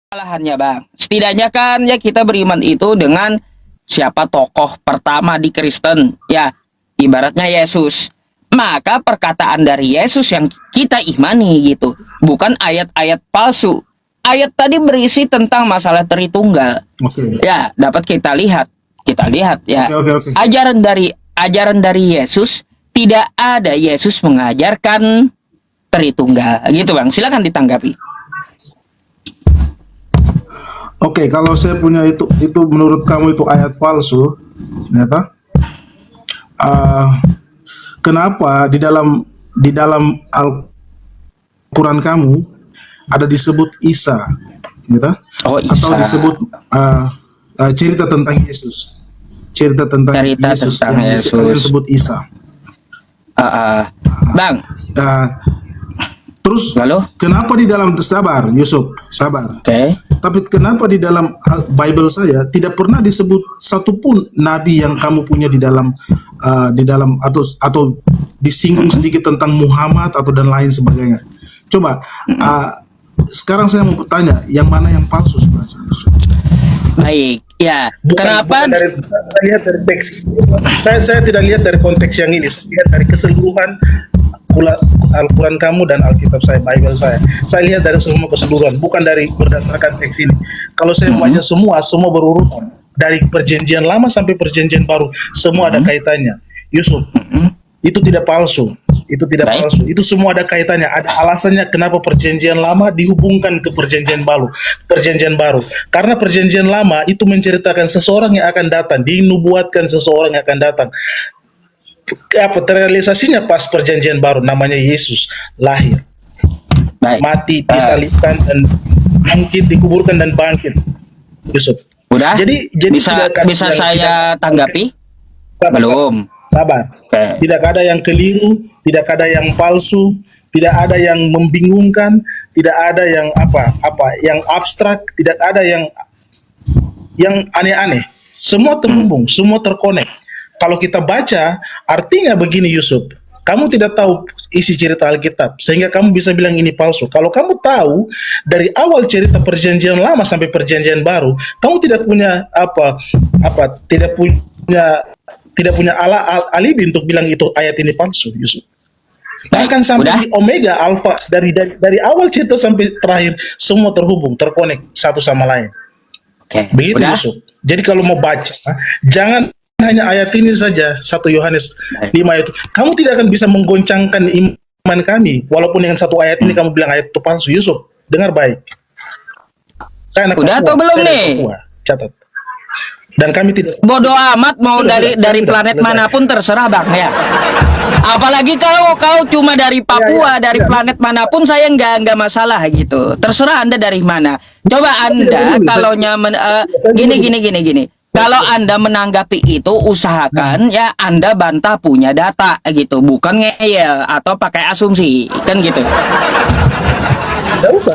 Kesalahannya Bang, setidaknya kan ya kita beriman itu dengan siapa tokoh pertama di Kristen, ya ibaratnya Yesus. Maka perkataan dari Yesus yang kita imani gitu, bukan ayat-ayat palsu. Ayat tadi berisi tentang masalah Tritunggal. Oke. Ya, dapat kita lihat ya. Oke. Ajaran dari Yesus, tidak ada Yesus mengajarkan Tritunggal gitu Bang. Silakan ditanggapi. Oke, kalau saya punya itu menurut kamu itu ayat palsu, ternyata kenapa di dalam Al-Quran kamu ada disebut Isa, gitu? Oh, Isa. Atau disebut cerita tentang Yesus, cerita tentang Yesus yang kalian sebut Isa. Bang. Terus Lalu? kenapa di dalam sabar Yusuf, sabar. Oke. Tapi kenapa di dalam Bible saya tidak pernah disebut satupun nabi yang kamu punya di dalam atau disinggung sedikit tentang Muhammad atau dan lain sebagainya. Coba sekarang saya mau bertanya, yang mana yang palsu sebenarnya? Baik, ya. Kenapa? Saya lihat dari teks. Saya tidak lihat dari konteks yang ini. Saya lihat dari keseluruhan Al-Quran kamu dan Alkitab saya, Bible saya. Saya lihat dari semua keseluruhan, bukan dari berdasarkan teks ini. Kalau saya baca semua berurutan. Dari perjanjian lama sampai perjanjian baru, semua ada kaitannya. Yusuf, itu tidak palsu. Itu tidak palsu. Itu semua ada kaitannya. Ada alasannya kenapa perjanjian lama dihubungkan ke perjanjian baru. Karena perjanjian lama itu menceritakan seseorang yang akan datang, dinubuatkan seseorang yang akan datang. Terrealisasinya pas perjanjian baru, namanya Yesus lahir, mati, disalibkan, dan bangkit, dikuburkan dan bangkit. Yusuf. Udah? Jadi bisa saya tanggapi? Belum. Sabar. Okay. Tidak ada yang keliru, tidak ada yang palsu, tidak ada yang membingungkan, tidak ada yang yang abstrak, tidak ada yang aneh-aneh. Semua terhubung, semua terkonek. Kalau kita baca, artinya begini Yusuf, kamu tidak tahu isi cerita Alkitab, sehingga kamu bisa bilang ini palsu. Kalau kamu tahu dari awal cerita perjanjian lama sampai perjanjian baru, kamu tidak punya tidak punya alibi untuk bilang itu ayat ini palsu, Yusuf. Bahkan sampai di Omega, Alfa, dari awal cerita sampai terakhir, semua terhubung, terkonek satu sama lain. Begitu Yusuf. Jadi kalau mau baca, jangan hanya ayat ini saja, 1 Yohanes 5 itu. Kamu tidak akan bisa menggoncangkan iman kami, walaupun dengan satu ayat ini kamu bilang ayat itu palsu. Yusuf, dengar baik. Saya anak udah atau belum nih? Catat. Dan kami tidak bodoh amat mau dari planet manapun terserah Bang ya. Apalagi kalau kau cuma dari Papua, dari planet manapun saya nggak masalah gitu. Terserah Anda dari mana. Coba Anda kalau nyaman gini. Kalau Anda menanggapi itu, usahakan ya Anda bantah punya data gitu, bukan ngeyel atau pakai asumsi, kan gitu. Tidak usah.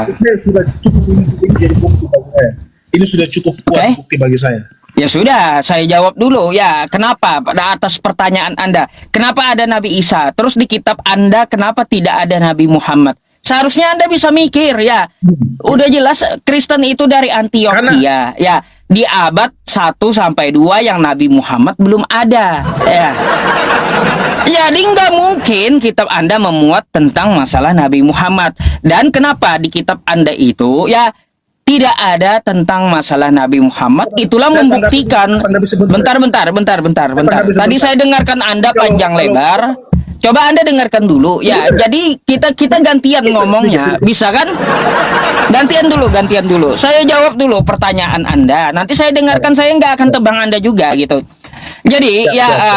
Ini sudah cukup ini jadi bukti bagi saya. Ini sudah cukup kuat bukti bagi saya. Ya sudah, saya jawab dulu ya. Kenapa pada atas pertanyaan Anda? Kenapa ada Nabi Isa? Terus di kitab Anda kenapa tidak ada Nabi Muhammad? Seharusnya Anda bisa mikir ya. Udah jelas Kristen itu dari Antioquia ya. Di abad 1 sampai 2 yang Nabi Muhammad belum ada ya. Jadi nggak mungkin kitab Anda memuat tentang masalah Nabi Muhammad. Dan kenapa di kitab Anda itu ya tidak ada tentang masalah Nabi Muhammad? Itulah membuktikan. Bentar. Tadi saya dengarkan Anda panjang lebar. Coba Anda dengarkan dulu ya. Jadi kita gantian ngomongnya, bisa kan? Gantian dulu. Saya jawab dulu pertanyaan Anda. Nanti saya dengarkan, saya nggak akan tebang Anda juga gitu. Jadi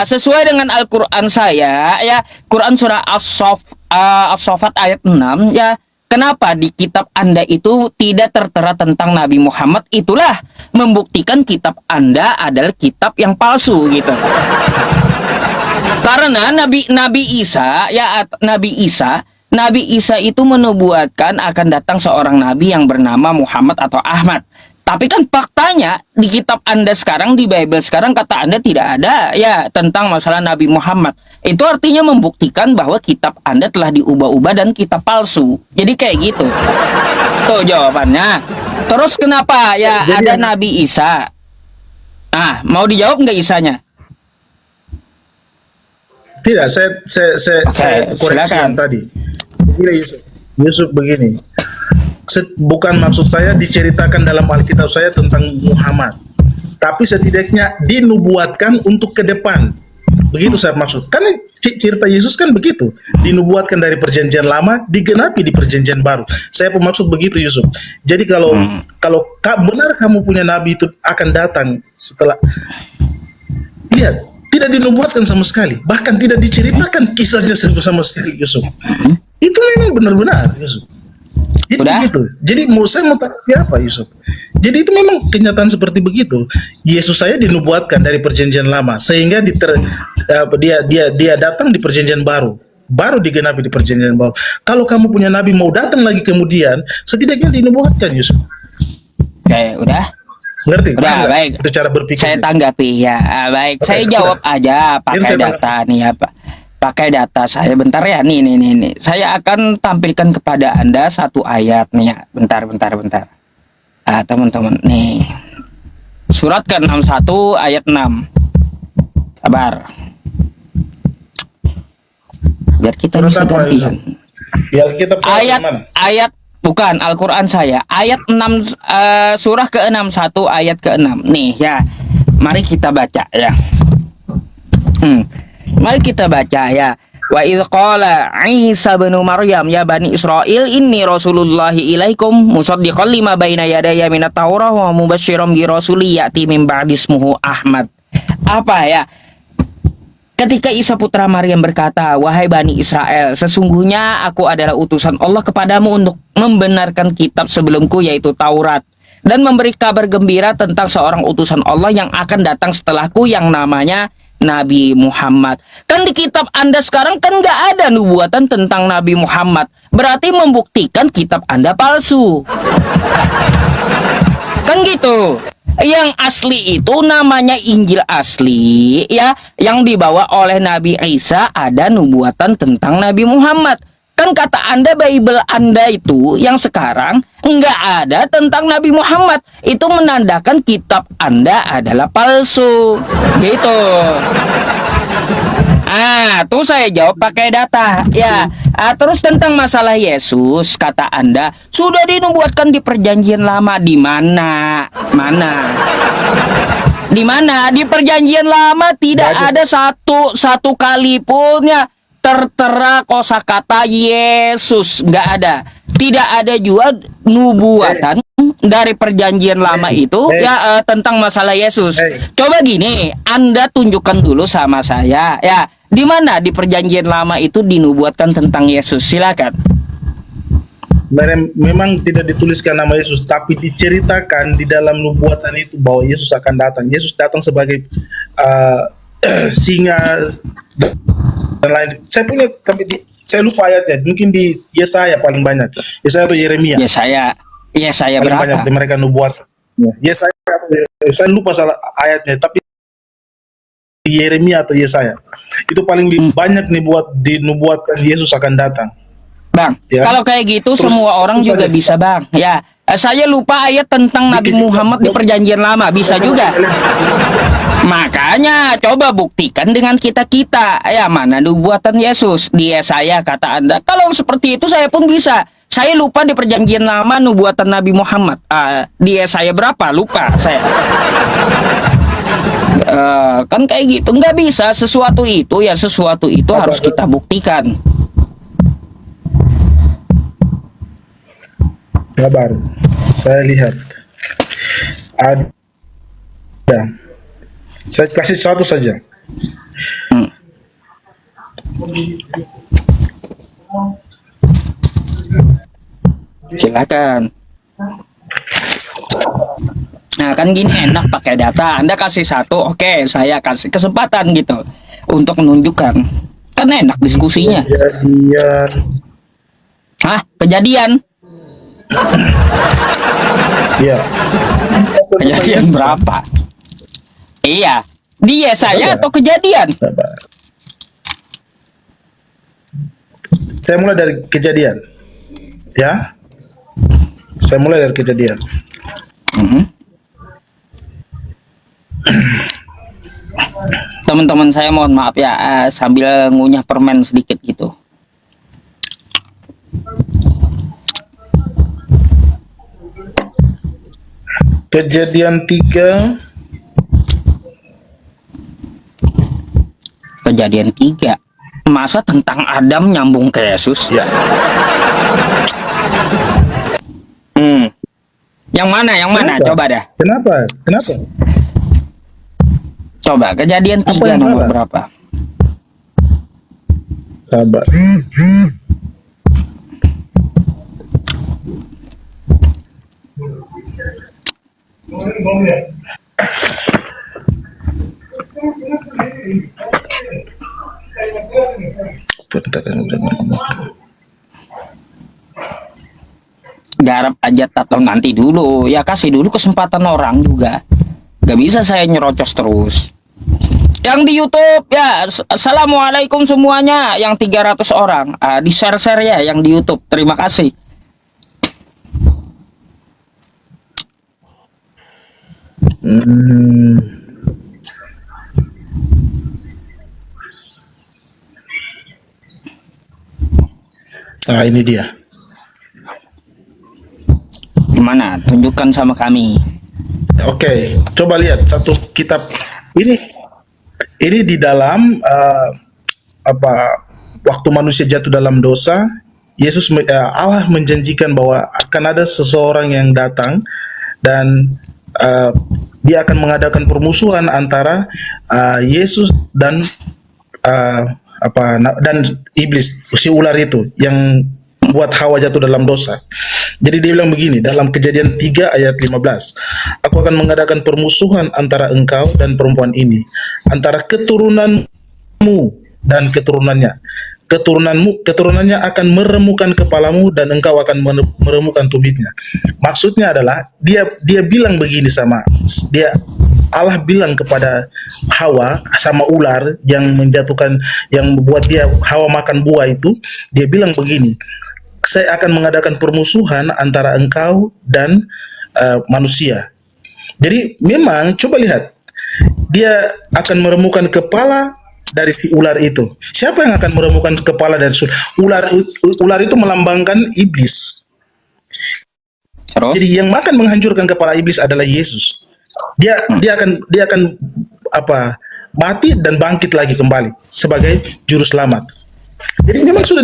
sesuai dengan Al-Quran saya ya, Quran surah As-Saffat ayat 6 ya. Kenapa di kitab Anda itu tidak tertera tentang Nabi Muhammad? Itulah membuktikan kitab Anda adalah kitab yang palsu gitu. Karena Nabi Isa itu menubuatkan akan datang seorang nabi yang bernama Muhammad atau Ahmad. Tapi kan faktanya di kitab Anda sekarang, di Bible sekarang, kata Anda tidak ada ya tentang masalah Nabi Muhammad. Itu artinya membuktikan bahwa kitab Anda telah diubah-ubah dan kitab palsu. Jadi kayak gitu. Itu jawabannya. Terus kenapa ya Jadi ada yang- Nabi Isa? Ah, mau dijawab nggak Isanya? Tidak, saya Oke, koreksi silakan. yang tadi. Begini Yusuf, Yusuf begini. Bukan maksud saya diceritakan dalam Alkitab saya tentang Muhammad, tapi setidaknya dinubuatkan untuk ke depan. Begitu saya maksud. Karena cerita Yesus kan begitu, dinubuatkan dari perjanjian lama, digenapi di perjanjian baru. Saya pun maksud begitu Yusuf. Jadi kalau benar kamu punya nabi itu akan datang setelah, lihat, tidak dinubuatkan sama sekali, bahkan tidak diceritakan kisahnya sama sekali Yusuf. Itu memang benar-benar Yusuf. Jadi Udah? begitu. Jadi saya mau tanya siapa Yusuf? Jadi itu memang kenyataan seperti begitu. Yesus saya dinubuatkan dari perjanjian lama sehingga dia datang di perjanjian baru. Baru digenapi di perjanjian baru. Kalau kamu punya nabi mau datang lagi kemudian, setidaknya dinubuatkan Yusuf. Oke, udah. Ngerti? Udah, Paham nggak? baik. Itu cara berpikir. Saya tanggapi ya. Baik, Oke, saya udah. jawab aja Ini pakai saya data nih apa? Pakai data saya bentar ya. Nih. Saya akan tampilkan kepada Anda satu ayat nih ya. Bentar. Ah, teman-teman nih. Surat ke-61 ayat 6. Sabar. Biar kita Surat bisa apa, gantian. Ya kita Ayat bukan Al-Qur'an saya. Ayat 6 surah ke-61 ayat ke-6. Nih ya. Mari kita baca ya. Mari kita baca ya. Wa idz qala Isa bin Maryam ya Bani Israil inni rasulullahi ilaikum musaddiqan lima baina yadayya minat Taurah wa mubasysyiran bi rasuli ya'ti min ba'di ismuhu Ahmad. Apa ya? Ketika Isa putra Maryam berkata, "Wahai Bani Israel, sesungguhnya aku adalah utusan Allah kepadamu untuk membenarkan kitab sebelumku yaitu Taurat dan memberi kabar gembira tentang seorang utusan Allah yang akan datang setelahku yang namanya Nabi Muhammad." Kan di kitab Anda sekarang kan nggak ada nubuatan tentang Nabi Muhammad. Berarti membuktikan kitab Anda palsu. Kan gitu. Yang asli itu namanya Injil asli ya, yang dibawa oleh Nabi Isa ada nubuatan tentang Nabi Muhammad. Kan kata Anda Bible Anda itu yang sekarang nggak ada tentang Nabi Muhammad. Itu menandakan kitab Anda adalah palsu. Gitu. Tuh saya jawab pakai data ya. Terus tentang masalah Yesus, kata Anda sudah dinubuatkan di perjanjian lama. Di mana? Di mana? Di perjanjian lama tidak ada satu kali pun ya tertera kosakata Yesus, nggak ada. Tidak ada juga nubuatan dari perjanjian lama itu ya tentang masalah Yesus. Coba gini, Anda tunjukkan dulu sama saya ya, di mana di perjanjian lama itu dinubuatkan tentang Yesus. Silakan. Memang tidak dituliskan nama Yesus, tapi diceritakan di dalam nubuatan itu bahwa Yesus akan datang. Yesus datang sebagai singa dan lain. Saya lupa ayatnya, mungkin di Yesaya paling banyak. Yesaya atau Yeremia. Yesaya paling berapa? banyak di mereka nubuat. Yesaya, saya lupa salah ayatnya, tapi Yeremia atau Yesaya itu paling banyak dinubuatkan Yesus akan datang. Bang, Ya. kalau kayak gitu Terus, semua orang juga saja. bisa, Bang. Ya, saya lupa ayat tentang Nabi Muhammad di perjanjian lama, bisa juga. Makanya coba buktikan dengan kita-kita. Ya, mana nubuatan Yesus di Yesaya kata Anda. Kalau seperti itu saya pun bisa. Saya lupa di perjanjian lama nubuatan Nabi Muhammad. Di Yesaya berapa? Lupa saya. Kan kayak gitu, nggak bisa. Sesuatu itu harus kita buktikan. Kabar, saya lihat ada. Saya kasih satu saja. Silakan. Nah, kan gini enak pakai data. Anda kasih satu, oke, saya kasih kesempatan gitu untuk menunjukkan. Kan enak diskusinya. Kejadian. Hah? Kejadian? Iya. Kejadian berapa? Iya. Di Yesaya atau kejadian? Sabar. Saya mulai dari kejadian. Ya. Saya mulai dari Kejadian. Mhm. Teman-teman saya mohon maaf ya, sambil ngunyah permen sedikit gitu. Kejadian 3 Kejadian 3. Masa tentang Adam nyambung ke Yesus? ya. Yang mana? Yang mana? Kenapa? Coba dah. Kenapa? Kenapa? Coba Kejadian Apa 3 yang nomor salah? berapa? Sabar. Garap aja atau nanti dulu. Ya kasih dulu kesempatan orang juga. Gak bisa saya nyerocos terus. Yang di YouTube ya, assalamualaikum semuanya, yang 300 orang, di share-share ya yang di YouTube. Terima kasih. Hmm. Nah, ini dia. Gimana? Tunjukkan sama kami. Oke, coba lihat satu kitab ini. Ini di dalam waktu manusia jatuh dalam dosa, Allah menjanjikan bahwa akan ada seseorang yang datang dan dia akan mengadakan permusuhan antara Yesus dan dan iblis, si ular itu yang buat Hawa jatuh dalam dosa. Jadi dia bilang begini dalam Kejadian 3 ayat 15. Aku akan mengadakan permusuhan antara engkau dan perempuan ini, antara keturunanmu dan keturunannya. Keturunannya akan meremukan kepalamu dan engkau akan meremukan tumitnya. Maksudnya adalah dia bilang begini sama dia, Allah bilang kepada Hawa sama ular yang menjatuhkan, yang membuat dia Hawa makan buah itu, dia bilang begini, saya akan mengadakan permusuhan antara engkau dan manusia. Jadi memang coba lihat, dia akan meremukan kepala dari si ular itu. Siapa yang akan meremukan kepala dari ular? Ular itu melambangkan iblis. Terus? Jadi yang akan menghancurkan kepala iblis adalah Yesus. Dia akan mati dan bangkit lagi kembali sebagai juru selamat. Jadi memang sudah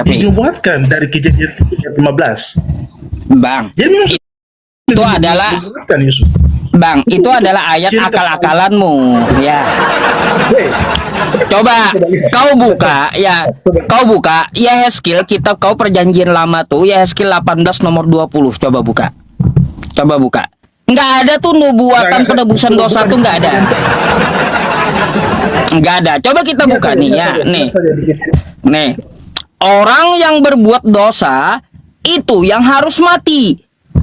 dinubuatkan dari Kejadian 15. Bang, Jadi memang itu adalah dinubuatkan, Yusuf. Bang, itu adalah ayat akal-akalanmu ya. Coba kau buka Yehezkiel, kitab kau perjanjian lama tuh, Yehezkiel 18 nomor 20. Coba buka. Nggak ada tuh nubuatan penebusan dosa tuh, nggak ada. Nggak ada. Coba kita buka nih ya, nih. Orang yang berbuat dosa itu yang harus mati.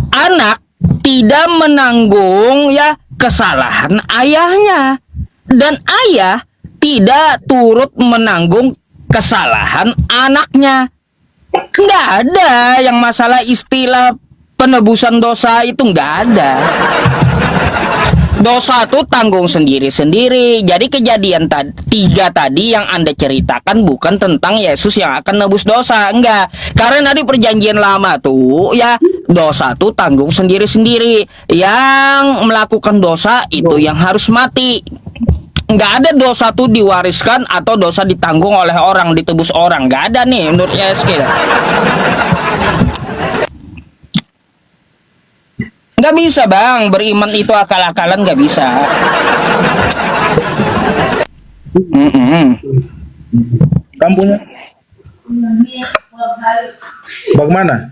Anak tidak menanggung ya kesalahan ayahnya, dan ayah tidak turut menanggung kesalahan anaknya. Nggak ada yang masalah istilah penebusan dosa itu, nggak ada. Dosa itu tanggung sendiri-sendiri. Jadi Kejadian 3 tadi yang Anda ceritakan bukan tentang Yesus yang akan nebus dosa, enggak. Karena di perjanjian lama tuh ya, dosa tuh tanggung sendiri-sendiri. Yang melakukan dosa itu yang harus mati. Enggak ada dosa tuh diwariskan atau dosa ditanggung oleh orang, ditebus orang. Enggak ada nih menurut Yehezkiel. Nggak bisa bang, beriman itu akal-akalan, nggak bisa. Kampungnya bagaimana?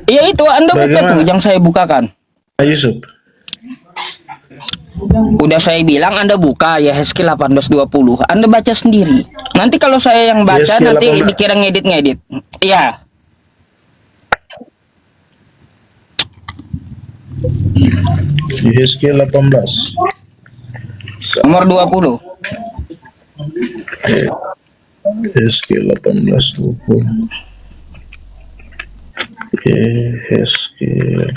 Iya itu Anda buka tuh yang saya bukakan. Yusuf, udah saya bilang Anda buka Yehezkiel 18:20. Anda baca sendiri. Nanti kalau saya yang baca Yehezkiel nanti 18. dikira ngedit. Iya. Yehezkiel 18 Nomor 20. Yehezkiel 18:20. Yehezkiel.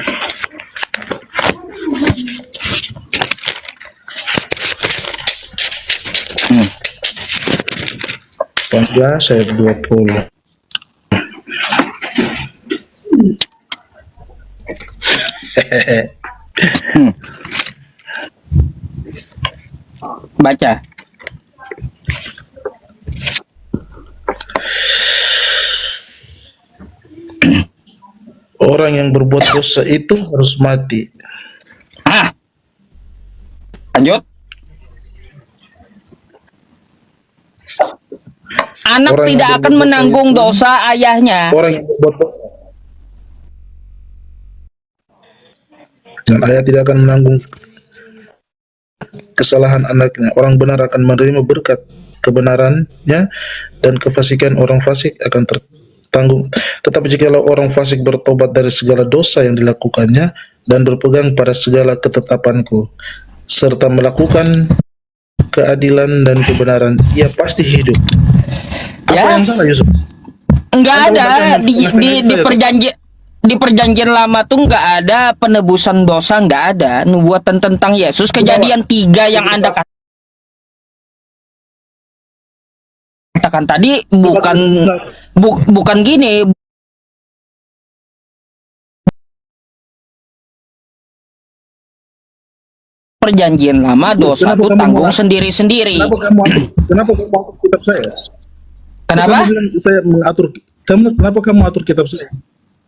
Hmm. 14 ayat 20. Hmm. Baca. Orang yang berbuat dosa itu harus mati. Ah, lanjut. Anak Orang yang tidak berbuat akan dosa menanggung itu- dosa ayahnya. Orang yang berbuat dosa dan ayah tidak akan menanggung kesalahan anaknya. Orang benar akan menerima berkat kebenarannya, dan kefasikan orang fasik akan tertanggung. Tetapi jikalau orang fasik bertobat dari segala dosa yang dilakukannya dan berpegang pada segala ketetapanku serta melakukan keadilan dan kebenaran, ia pasti hidup. Apa Ya. yang salah, Yusuf? Enggak Kan kalau ada bacanya di perjanjian lama tuh enggak ada penebusan dosa, enggak ada nubuatan tentang Yesus. Kejadian 3 yang Anda katakan tadi bukan gini. Perjanjian lama dosa Kenapa tuh kamu tanggung mau- sendiri-sendiri. Kenapa kamu atur kitab saya? Kenapa? Kamu bilang saya mengatur. Kenapa kamu atur kitab saya?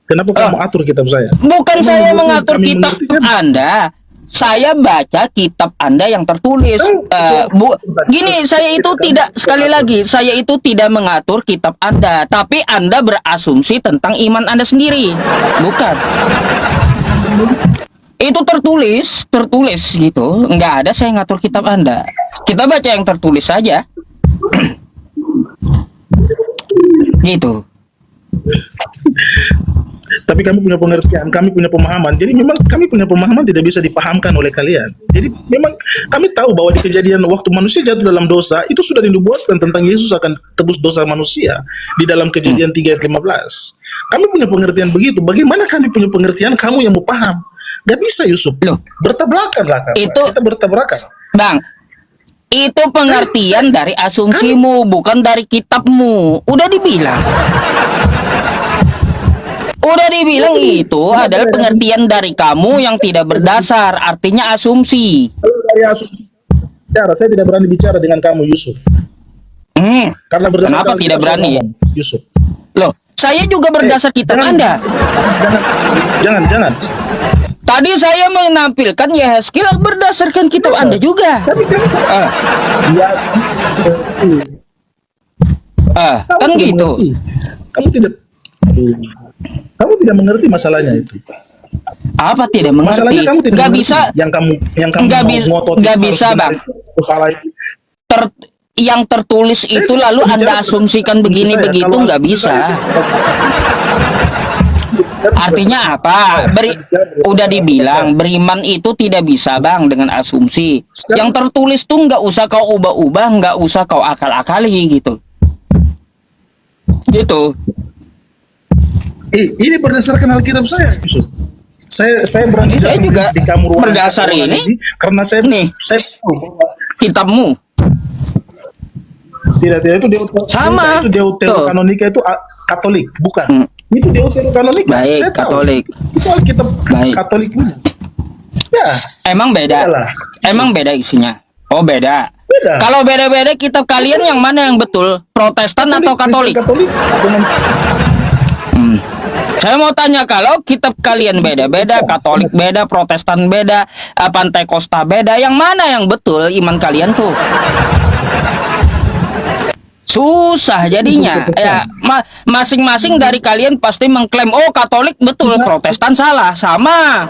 Kenapa kamu atur kitab saya? Bukan Kamu saya menurut mengatur kami kitab mengerti kan? Anda. Saya baca kitab Anda yang tertulis. Gini, saya itu tidak, sekali lagi, saya itu tidak mengatur kitab Anda, tapi Anda berasumsi tentang iman Anda sendiri. Bukan. Itu tertulis gitu. Nggak ada saya ngatur kitab Anda. Kita baca yang tertulis saja. Gitu. Tapi kami punya pengertian, kami punya pemahaman. Jadi memang kami punya pemahaman tidak bisa dipahamkan oleh kalian. Jadi memang kami tahu bahwa di kejadian waktu manusia jatuh dalam dosa, itu sudah dinubuatkan tentang Yesus akan tebus dosa manusia di dalam kejadian 3 ayat 15. Kami punya pengertian begitu. Bagaimana kami punya pengertian, kamu yang mau paham? Gak bisa, Yusuf. Loh. Bertabrakan lah. Kita bertabrakan. Bang, itu pengertian dari asumsimu, bukan dari kitabmu. Udah dibilang. Itu adalah pengertian dari kamu yang tidak berdasar, artinya asumsi. Kalau dari asumsi bicara, saya tidak berani bicara dengan kamu, Yusuf. Karena berdasarkan Kenapa Alkitab tidak saya berani? ngomong, Yusuf. Loh, saya juga berdasar kitab jangan. Anda. Jangan. Tadi saya menampilkan Yehezkiel berdasarkan kitab Anda juga. Tapi kan Kan tidak gitu. mengerti. Kamu tidak mengerti masalahnya itu. Apa tidak mengerti? Masalahnya kamu tidak Nggak mengerti. bisa. Yang kamu Nggak mau bisa- ngotot nggak itu bisa, harus Bang. benar, salah itu. Yang tertulis Saya itu tidak lalu bicara Anda tentang asumsikan asumsi begini saya. begitu, Kalau nggak asumsi bisa. saya Artinya apa? Udah dibilang beriman itu tidak bisa, Bang, dengan asumsi. Yang tertulis tuh nggak usah kau ubah-ubah, nggak usah kau akal-akali gitu. Gitu. Ini berdasarkan Alkitab saya, Yusuf. Saya berani Saya juga di kamu ruangan berdasar ruangan ini. karena saya Nih. saya tahu bahwa Kitabmu. tidak itu Sama. itu Deuterokanonika itu Katolik, bukan. Itu Deuterokanonika. Baik, saya tahu. Katolik. Itu Alkitab Baik. Katolik ini. Ya, Emang beda. Iyalah. Emang beda isinya. Oh, beda. beda. Kalau beda-beda kitab kalian yang mana yang betul? Protestan atau Katolik? Kristen Katolik dengan Saya mau tanya, kalau kitab kalian beda-beda, Katolik beda, Protestan beda, Pantekosta beda, yang mana yang betul iman kalian tuh? Susah jadinya. Ya, masing-masing dari kalian pasti mengklaim, oh Katolik betul, Protestan salah, sama.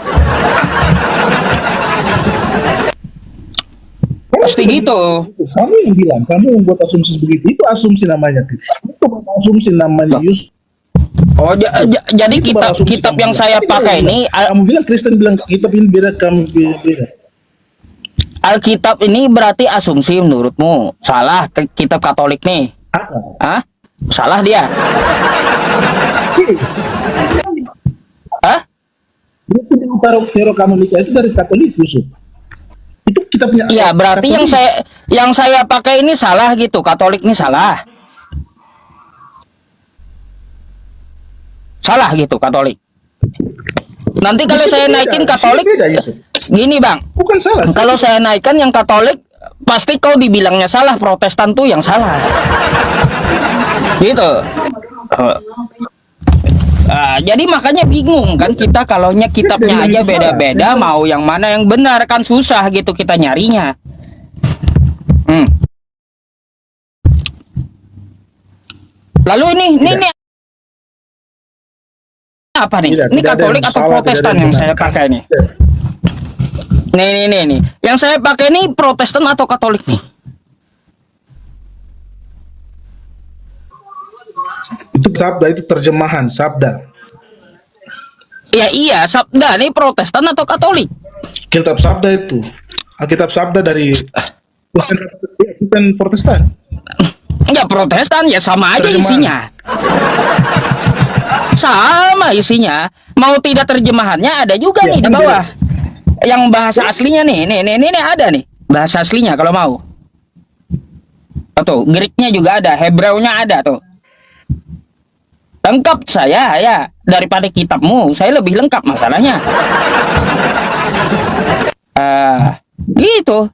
Pasti gitu. Kamu yang bilang, kamu yang buat asumsi begitu. Itu asumsi namanya. Itu asumsi namanya Yus. Oh, jadi Itu baru asumsi kitab kamu yang bilang. saya Tapi pakai kamu ini, bilang, kamu bilang Kristen bilang kitab ini beda, kamu beda. Alkitab ini berarti asumsi menurutmu. Salah kitab Katolik nih. Apa? Hah? Salah dia. taruh Katolik itu dari Katolik Yusuf. Itu kita punya. Iya, berarti Katolik. yang saya pakai ini salah gitu. Katolik ini salah. Salah gitu Katolik. Nanti kalau Di sini saya beda, naikin di sini Katolik, beda, Yusuf. gini Bang. Bukan salah. Kalau saya naikkan yang Katolik, pasti kau dibilangnya salah. Protestan tuh yang salah. Gitu. Jadi makanya bingung kan kita kalaunya kitabnya aja beda-beda, mau yang mana yang benar kan susah gitu kita nyarinya. Lalu ini apa nih? Tidak, Ini tidak ada Katolik yang atau salah, Protestan tidak ada yang yang saya benar. pakai nih? Nih. Yang saya pakai ini Protestan atau Katolik nih? Itu sabda, itu terjemahan sabda. Ya iya, sabda nih Protestan atau Katolik? Kitab sabda itu. Alkitab sabda dari bukan Protestan. Enggak, Protestan ya sama aja Terjemahan. isinya. Sama isinya. Mau tidak terjemahannya ada juga Ya, nih di kan bawah. Yang bahasa aslinya nih ada nih. Bahasa aslinya kalau mau. Tuh, Greeknya juga ada, Hebraunya ada tuh. Lengkap saya ya, daripada kitabmu. Saya lebih lengkap masalahnya. Gitu.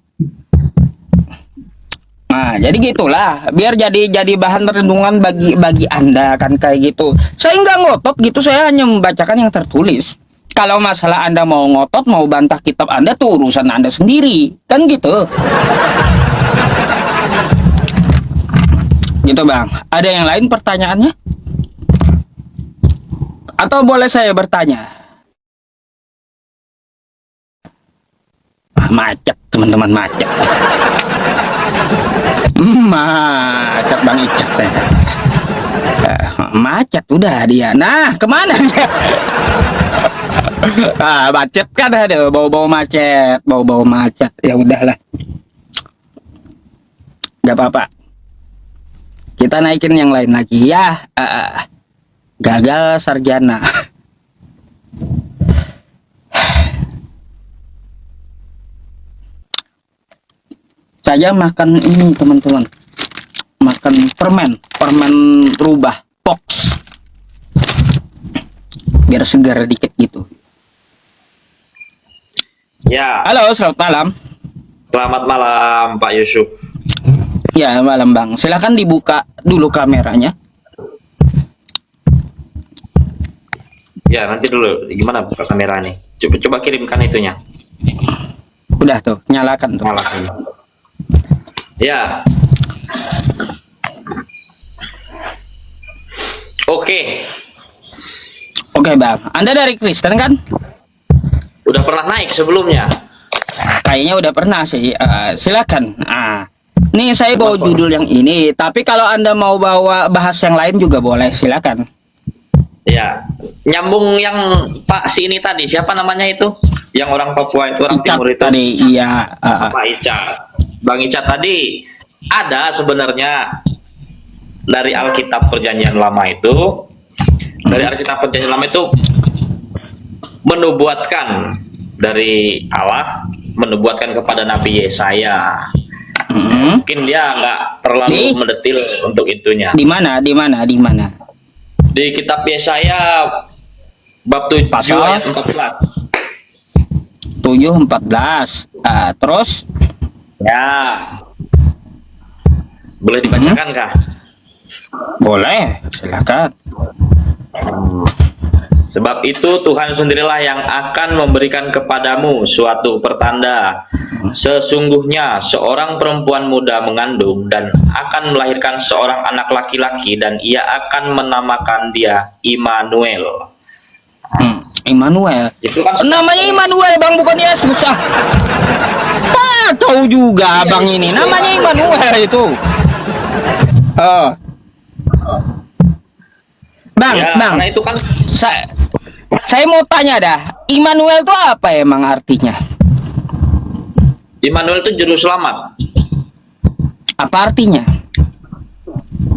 Nah, jadi gitulah, biar jadi bahan renungan bagi Anda kan kayak gitu. Saya nggak ngotot gitu, saya hanya membacakan yang tertulis. Kalau masalah Anda mau ngotot, mau bantah kitab Anda tuh urusan Anda sendiri, kan gitu. Gitu Bang. Ada yang lain pertanyaannya? Atau boleh saya bertanya? Macet teman-teman, macet. Macet Bang Icet teh. Macet udah dia. Nah, kemana dia? Macet kan ada bau-bau macet, bau-bau macet. Ya udahlah. Gak apa-apa. Kita naikin yang lain lagi ya. Gagal sarjana. Saya makan ini teman-teman, makan permen rubah Pox biar segar dikit gitu. Ya, Halo, selamat malam. selamat malam Pak Yusuf. Ya, malam Bang. Silakan dibuka dulu kameranya. Ya, nanti dulu gimana buka kamera nih? Coba kirimkan itunya. Udah tuh, nyalakan tuh. Nyalakan. Ya. Oke, Oke Bang, Anda dari Kristen kan? udah pernah naik sebelumnya. Kayaknya udah pernah sih. Silakan. Nih saya bawa judul yang ini, tapi kalau Anda mau bawa bahas yang lain juga boleh, silakan. Ya, nyambung yang Pak si ini tadi, siapa namanya itu? Yang orang Papua itu, orang Icat Timur itu. tadi, iya. Pak Ica. Bang Ica tadi ada sebenarnya dari Alkitab Perjanjian Lama itu, dari Alkitab Perjanjian Lama itu menubuatkan dari Allah, menubuatkan kepada Nabi Yesaya. Mungkin dia nggak terlalu mendetil untuk itunya. Di mana? Di kitab Yesaya bab 7 Pasal? ayat 14. 7:14. Terus Ya. Boleh dibacakan kah? boleh, silakan. Sebab itu Tuhan sendirilah yang akan memberikan kepadamu suatu pertanda. Sesungguhnya seorang perempuan muda mengandung dan akan melahirkan seorang anak laki-laki, dan ia akan menamakan dia Immanuel. Immanuel. Itu kan Namanya Immanuel Bang, bukan Yesus. Tahu juga Bang ini. Namanya Immanuel itu. Bang, ya, Bang. karena itu kan Saya mau tanya dah, Immanuel itu apa emang artinya? Immanuel itu juru selamat. Apa artinya?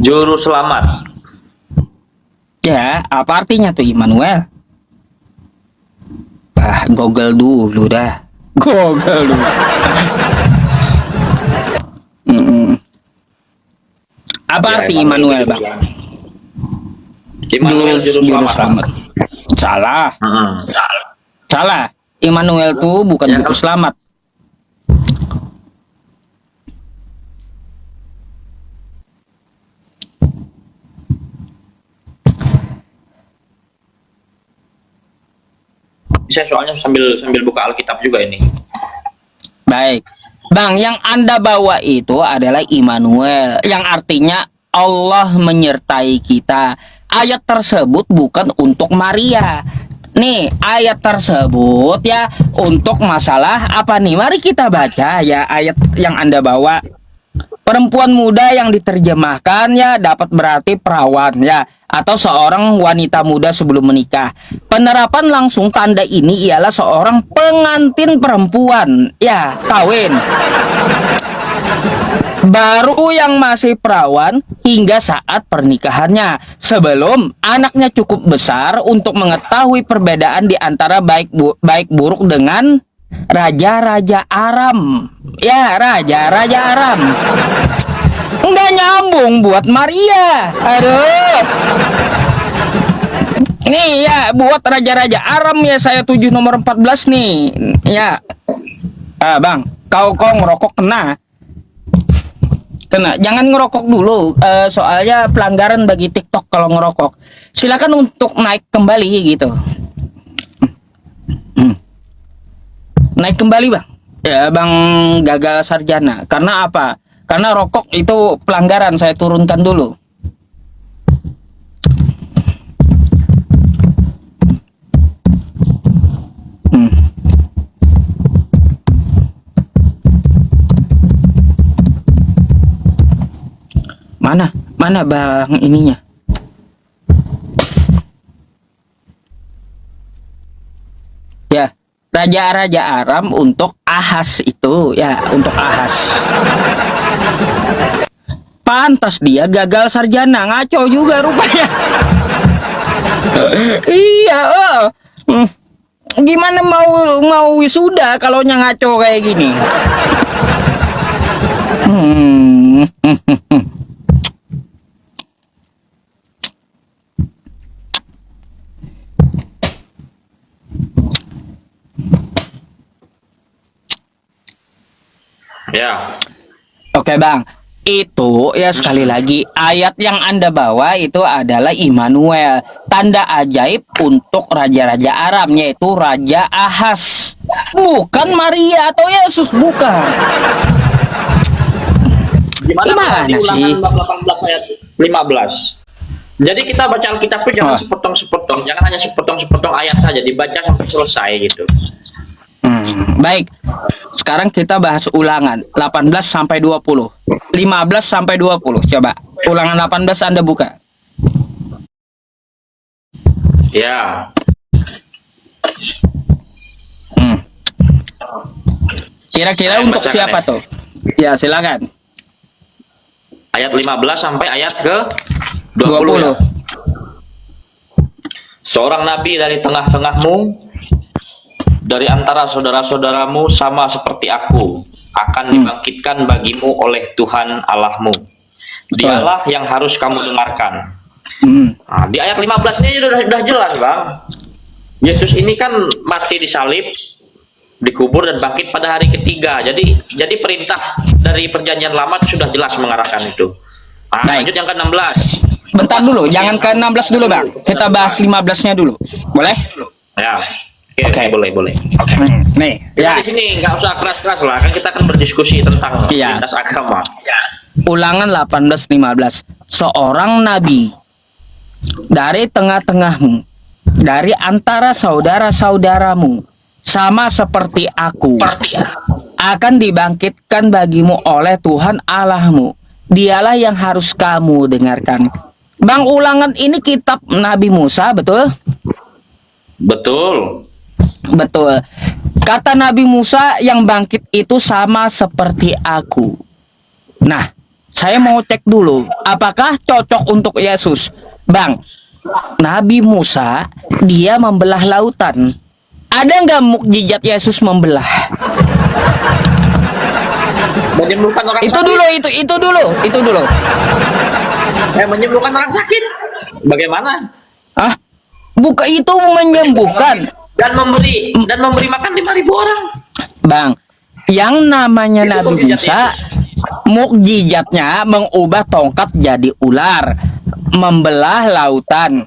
Juru selamat. Ya, apa artinya tuh Immanuel? Google dulu dah. Google dulu. Apa Ya, arti Immanuel, Bang? Immanuel juru selamat. Salah. Salah. Immanuel tuh bukan Ya, juru selamat. Saya soalnya sambil buka Alkitab juga ini. Baik. Bang, yang Anda bawa itu adalah Immanuel, yang artinya Allah menyertai kita. Ayat tersebut bukan untuk Maria. Nih, ayat tersebut ya untuk masalah apa nih? Mari kita baca ya ayat yang Anda bawa. Perempuan muda yang diterjemahkan ya dapat berarti perawan ya atau seorang wanita muda sebelum menikah. Penerapan langsung tanda ini ialah seorang pengantin perempuan ya kawin. Baru yang masih perawan hingga saat pernikahannya sebelum anaknya cukup besar untuk mengetahui perbedaan di antara baik buruk dengan raja-raja Aram. Ya, raja-raja Aram. Nggak nyambung buat Maria. Aduh. Nih ya, buat raja-raja Aram ya saya tuju nomor 14 nih. Ya. Bang, kau ngerokok kena. Jangan ngerokok dulu, soalnya pelanggaran bagi TikTok kalau ngerokok. Silakan untuk naik kembali gitu. Naik kembali, Bang. Ya, Bang gagal sarjana. Karena apa? Karena rokok itu pelanggaran, saya turunkan dulu. Mana Bang ininya? Ya, raja-raja Aram untuk Ahas itu ya, untuk Ahas. Pantas dia gagal sarjana, ngaco juga rupanya. Iya, gimana mau wisuda kalau ngaco kayak gini? Ya. Oke Bang, itu ya sekali lagi ayat yang Anda bawa itu adalah Immanuel, tanda ajaib untuk raja-raja Aram, yaitu Raja Ahas, bukan Maria atau Yesus, bukan. Gimana Gimana di sih? Ulangan bab 18 ayat 15? Jadi kita baca Alkitab itu jangan sepotong-sepotong, jangan hanya sepotong-sepotong ayat saja, dibaca sampai selesai gitu. Baik. Sekarang kita bahas Ulangan 18 sampai 20. 15 sampai 20. Coba. Ulangan 18 Anda buka. Ya. Kira-kira Saya untuk bacakan siapa ya. tuh? Ya, silakan. Ayat 15 sampai ayat ke 20. 20. Seorang nabi dari tengah-tengahmu, dari antara saudara-saudaramu sama seperti aku, akan dibangkitkan bagimu oleh Tuhan Allahmu. Dialah yang harus kamu dengarkan. Nah, di ayat 15 ini sudah jelas, Bang. Yesus ini kan mati disalib, dikubur dan bangkit pada hari ketiga. Jadi perintah dari perjanjian lama itu sudah jelas mengarahkan itu. Nah, Baik. lanjut yang ke-16. Bentar dulu, jangan ke 16 dulu, Bang. Kita bahas 15-nya dulu. Boleh? Ya. Oke, boleh. Oke. Nih, ya. Kita di sini nggak usah keras-keras lah, kan kita kan berdiskusi tentang Iya. lintas agama. Ulangan 18:15. Seorang nabi dari tengah-tengahmu, dari antara saudara-saudaramu, sama seperti aku, akan dibangkitkan bagimu oleh Tuhan Allahmu. Dialah yang harus kamu dengarkan. Bang, Ulangan ini kitab Nabi Musa, betul? Betul. Betul. Kata Nabi Musa yang bangkit itu sama seperti aku. Nah, saya mau cek dulu, apakah cocok untuk Yesus? Bang, Nabi Musa dia membelah lautan. Ada nggak mukjizat Yesus membelah? Menyembuhkan orang Itu sakit. dulu, itu dulu. Menyembuhkan orang sakit. Bagaimana? Ah, bukan itu menyembuhkan, Dan memberi makan 5.000 orang. Bang. Yang namanya Itu Nabi mukjizat Musa, mukjizatnya mengubah tongkat jadi ular, membelah lautan.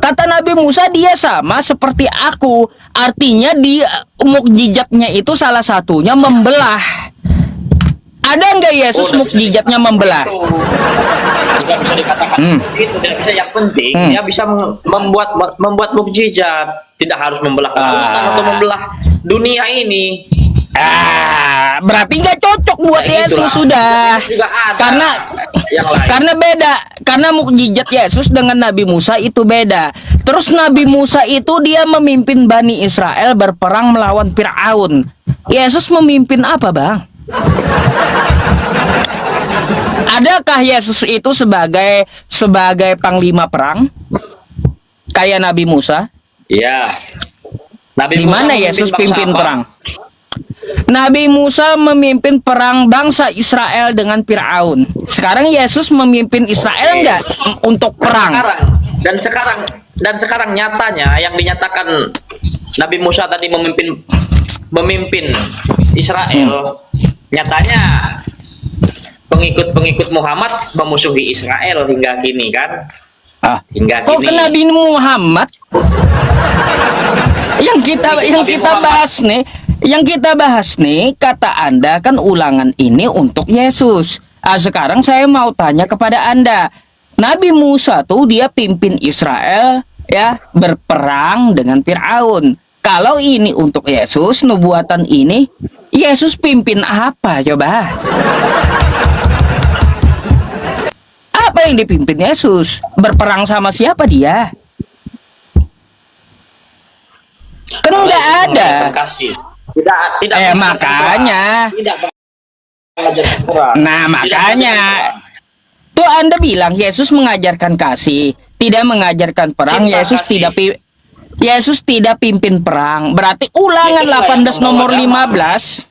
Kata Nabi Musa, dia sama seperti aku. Artinya dia mukjizatnya itu salah satunya membelah. Ada nggak Yesus mukjizatnya membelah? Tidak bisa dikatakan itu, tidak bisa. Yang penting dia bisa membuat mukjizat. Tidak harus membelah lautan atau membelah dunia ini. Berarti nggak cocok buat Ya, Yesus itulah. sudah. Yesus juga ada Karena yang lain. karena beda. Karena mukjizat Yesus dengan Nabi Musa itu beda. Terus Nabi Musa itu dia memimpin Bani Israel berperang melawan Fir'aun. Yesus memimpin apa, Bang? Adakah Yesus itu sebagai panglima perang kayak Nabi Musa? Ya. Nabi Di Musa mana memimpin Yesus bangsa pimpin apa? perang? Nabi Musa memimpin perang bangsa Israel dengan Fir'aun. Sekarang Yesus memimpin Israel enggak untuk perang? Sekarang nyatanya yang dinyatakan Nabi Musa tadi memimpin Israel, nyatanya pengikut Muhammad memusuhi Israel hingga kini kan? Hingga Kok kini. ke Nabi Muhammad? Yang kita bahas nih, kata Anda kan ulangan ini untuk Yesus. Sekarang saya mau tanya kepada Anda. Nabi Musa tuh dia pimpin Israel ya berperang dengan Fir'aun. Kalau ini untuk Yesus, nubuatan ini, Yesus pimpin apa coba? Apa yang dipimpin Yesus? Berperang sama siapa dia? Kan nggak ada. Kasih. Tidak Makanya. tidak mengajarkan perang. Nah, makanya tuh Anda bilang Yesus mengajarkan kasih, tidak mengajarkan perang. Cinta Yesus tidak pimpin perang. Berarti ulangan Yesus 18 nomor 15.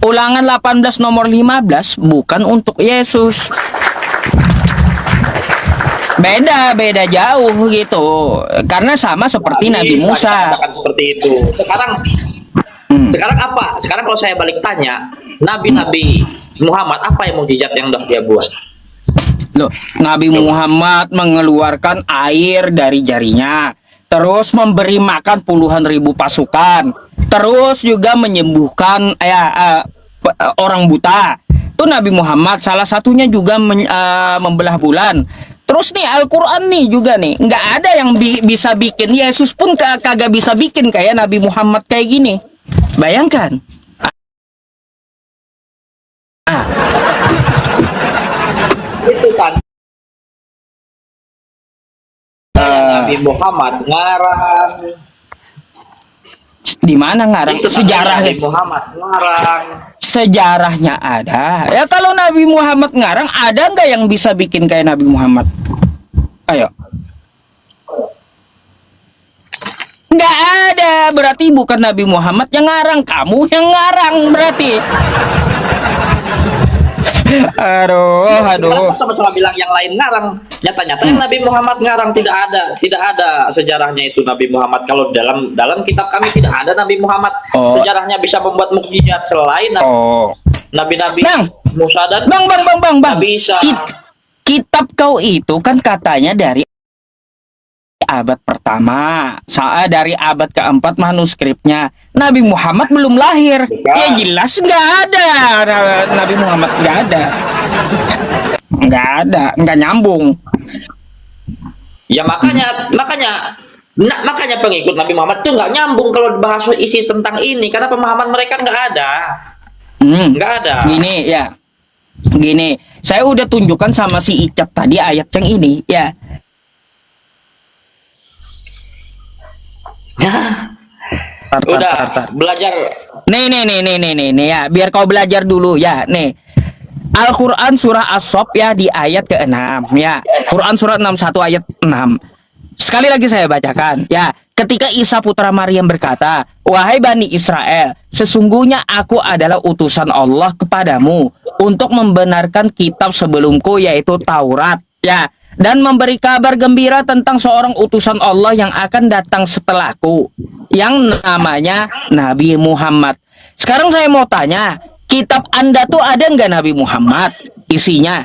Ulangan 18 nomor 15 bukan untuk Yesus. Beda jauh gitu. Karena sama seperti Nggak Nabi bisa Musa. dikatakan seperti itu. Sekarang apa? Sekarang kalau saya balik tanya, Nabi Muhammad apa yang mukjizat yang udah dia buat? Loh, Nabi Muhammad mengeluarkan air dari jarinya, terus memberi makan puluhan ribu pasukan, terus juga menyembuhkan orang buta. Itu Nabi Muhammad. Salah satunya juga membelah bulan. Terus nih Al-Quran nih juga nih, nggak ada yang bisa bikin. Yesus pun kagak bisa bikin kayak Nabi Muhammad kayak gini. Bayangkan. Itu kan Nabi Muhammad ngarang. Di mana ngarang? Itu Sejarahnya. Nabi Muhammad ngarang. Sejarahnya ada. Ya kalau Nabi Muhammad ngarang, ada nggak yang bisa bikin kayak Nabi Muhammad? Ayo. Nggak ada. Berarti bukan Nabi Muhammad yang ngarang, kamu yang ngarang berarti. Aduh. Sama-sama bilang yang lain ngarang. Nyata-nyata yang Nabi Muhammad ngarang tidak ada sejarahnya itu Nabi Muhammad. Kalau dalam kitab kami tidak ada Nabi Muhammad sejarahnya bisa membuat mukjizat selain Nabi-nabi Musa dan Bang. Nabi Isa. Kitab kau itu kan katanya dari abad pertama, dari abad keempat manuskripnya. Nabi Muhammad belum lahir. Ya jelas nggak ada. Nabi Muhammad nggak ada, nggak nyambung. Ya makanya pengikut Nabi Muhammad itu nggak nyambung kalau bahas isi tentang ini karena pemahaman mereka nggak ada. Nggak ada. Gini, saya udah tunjukkan sama si Icap tadi ayat yang ini, ya. Udah belajar. Nih ya, biar kau belajar dulu ya. Nih. Al-Qur'an surah As-Saff ya di ayat ke-6 ya. Quran surah 61 ayat 6. Sekali lagi saya bacakan ya. Ketika Isa putra Maryam berkata, "Wahai Bani Israel, sesungguhnya aku adalah utusan Allah kepadamu untuk membenarkan kitab sebelumku yaitu Taurat, ya, dan memberi kabar gembira tentang seorang utusan Allah yang akan datang setelahku, yang namanya Nabi Muhammad." Sekarang saya mau tanya, kitab Anda tuh ada nggak Nabi Muhammad isinya?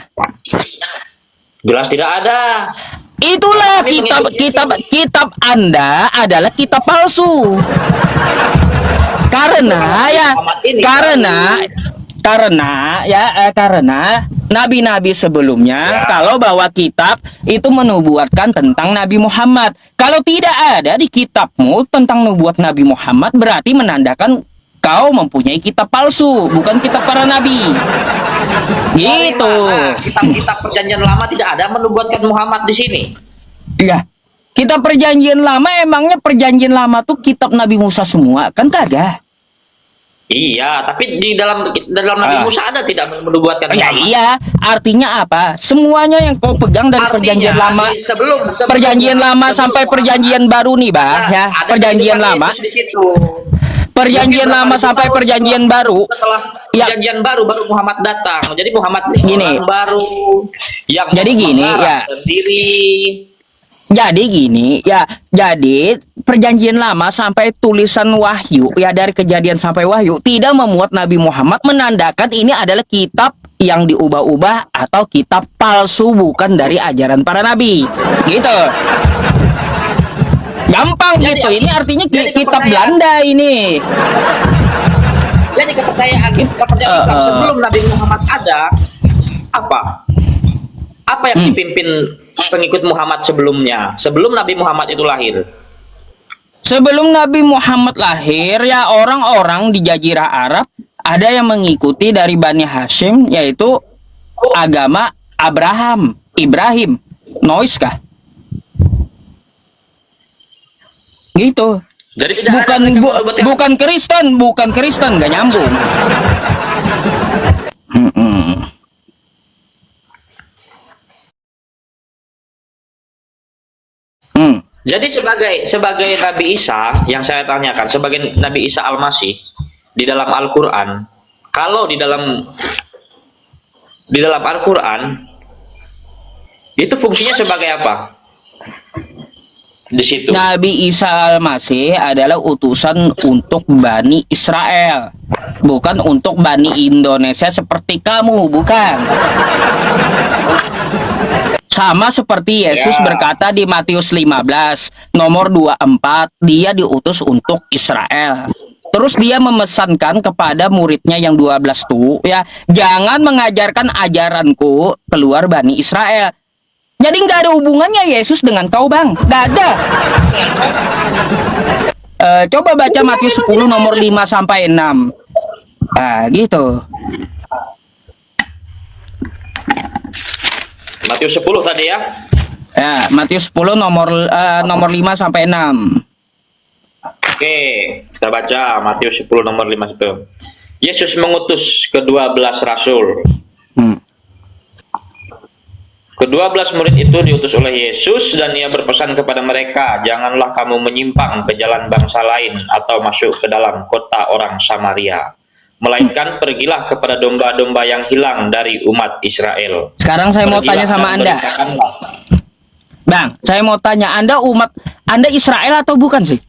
Jelas tidak ada. Itulah Kami kitab Anda adalah kitab palsu. Karena ya karena nabi-nabi sebelumnya kalau bawa kitab itu menubuatkan tentang Nabi Muhammad. Kalau tidak ada di kitabmu tentang nubuat Nabi Muhammad, berarti menandakan kau mempunyai kitab palsu, bukan kitab para nabi. Gitu. Kitab-kitab perjanjian lama tidak ada menubuatkan Muhammad di sini. Iya. Kitab perjanjian lama, emangnya perjanjian lama tuh kitab Nabi Musa semua? Kan kagak. Iya, tapi di dalam Nabi Musa ada tidak menubuatkan Ya Muhammad. iya, artinya apa? Semuanya yang kau pegang dari Artinya, perjanjian lama, sebelum perjanjian lama sebelum sampai Muhammad, perjanjian baru nih, Bang, ya. ada Perjanjian kehidupan lama, Yesus di situ. perjanjian Mungkin lama berapa sampai ribu tahun perjanjian baru. Setelah Ya. perjanjian baru Muhammad datang. Jadi Muhammad ini Gini. orang baru yang Jadi gini, menggarap ya. sendiri. Jadi gini, ya, jadi perjanjian lama sampai tulisan wahyu, ya dari kejadian sampai wahyu, tidak memuat Nabi Muhammad, menandakan ini adalah kitab yang diubah-ubah atau kitab palsu, bukan dari ajaran para nabi. Gitu. Gampang Jadi, gitu, ini artinya jadi kitab kepercayaan. Belanda ini. Jadi kepercayaan Islam sebelum Nabi Muhammad ada apa? Apa yang dipimpin pengikut Muhammad sebelumnya? Sebelum Nabi Muhammad itu lahir. Sebelum Nabi Muhammad lahir, ya orang-orang di Jazirah Arab ada yang mengikuti dari Bani Hashim, yaitu agama Ibrahim, Nois kah? Gitu. Jadi tidak Bukan ada mereka menubuat yang- bukan Kristen, nggak nyambung. Jadi sebagai Nabi Isa yang saya tanyakan, sebagai Nabi Isa Al-Masih di dalam Al-Qur'an, kalau di dalam Al-Qur'an itu fungsinya sebagai apa? Di situ. Nabi Isa Al-Masih adalah utusan untuk Bani Israel, bukan untuk Bani Indonesia seperti kamu, bukan. Sama seperti Yesus berkata di Matius 15 nomor 24, dia diutus untuk Israel. Terus dia memesankan kepada muridnya yang 12 tuh, ya, jangan mengajarkan ajaranku keluar Bani Israel. Jadi nggak ada hubungannya Yesus dengan kau, Bang. Nggak ada. Coba baca Matius 10 nomor 5 sampai 6. Nah, gitu. Matius 10 tadi ya. Ya, Matius 10 nomor 5 sampai 6. Oke, kita baca Matius 10 nomor 5 sampai 6. Yesus mengutus ke-12 rasul. Ke-12 murid itu diutus oleh Yesus dan ia berpesan kepada mereka, janganlah kamu menyimpang ke jalan bangsa lain atau masuk ke dalam kota orang Samaria, melainkan pergilah kepada domba-domba yang hilang dari umat Israel. Sekarang saya mau tanya sama Anda. Beritakanlah. Bang, saya mau tanya, Anda Israel atau bukan sih?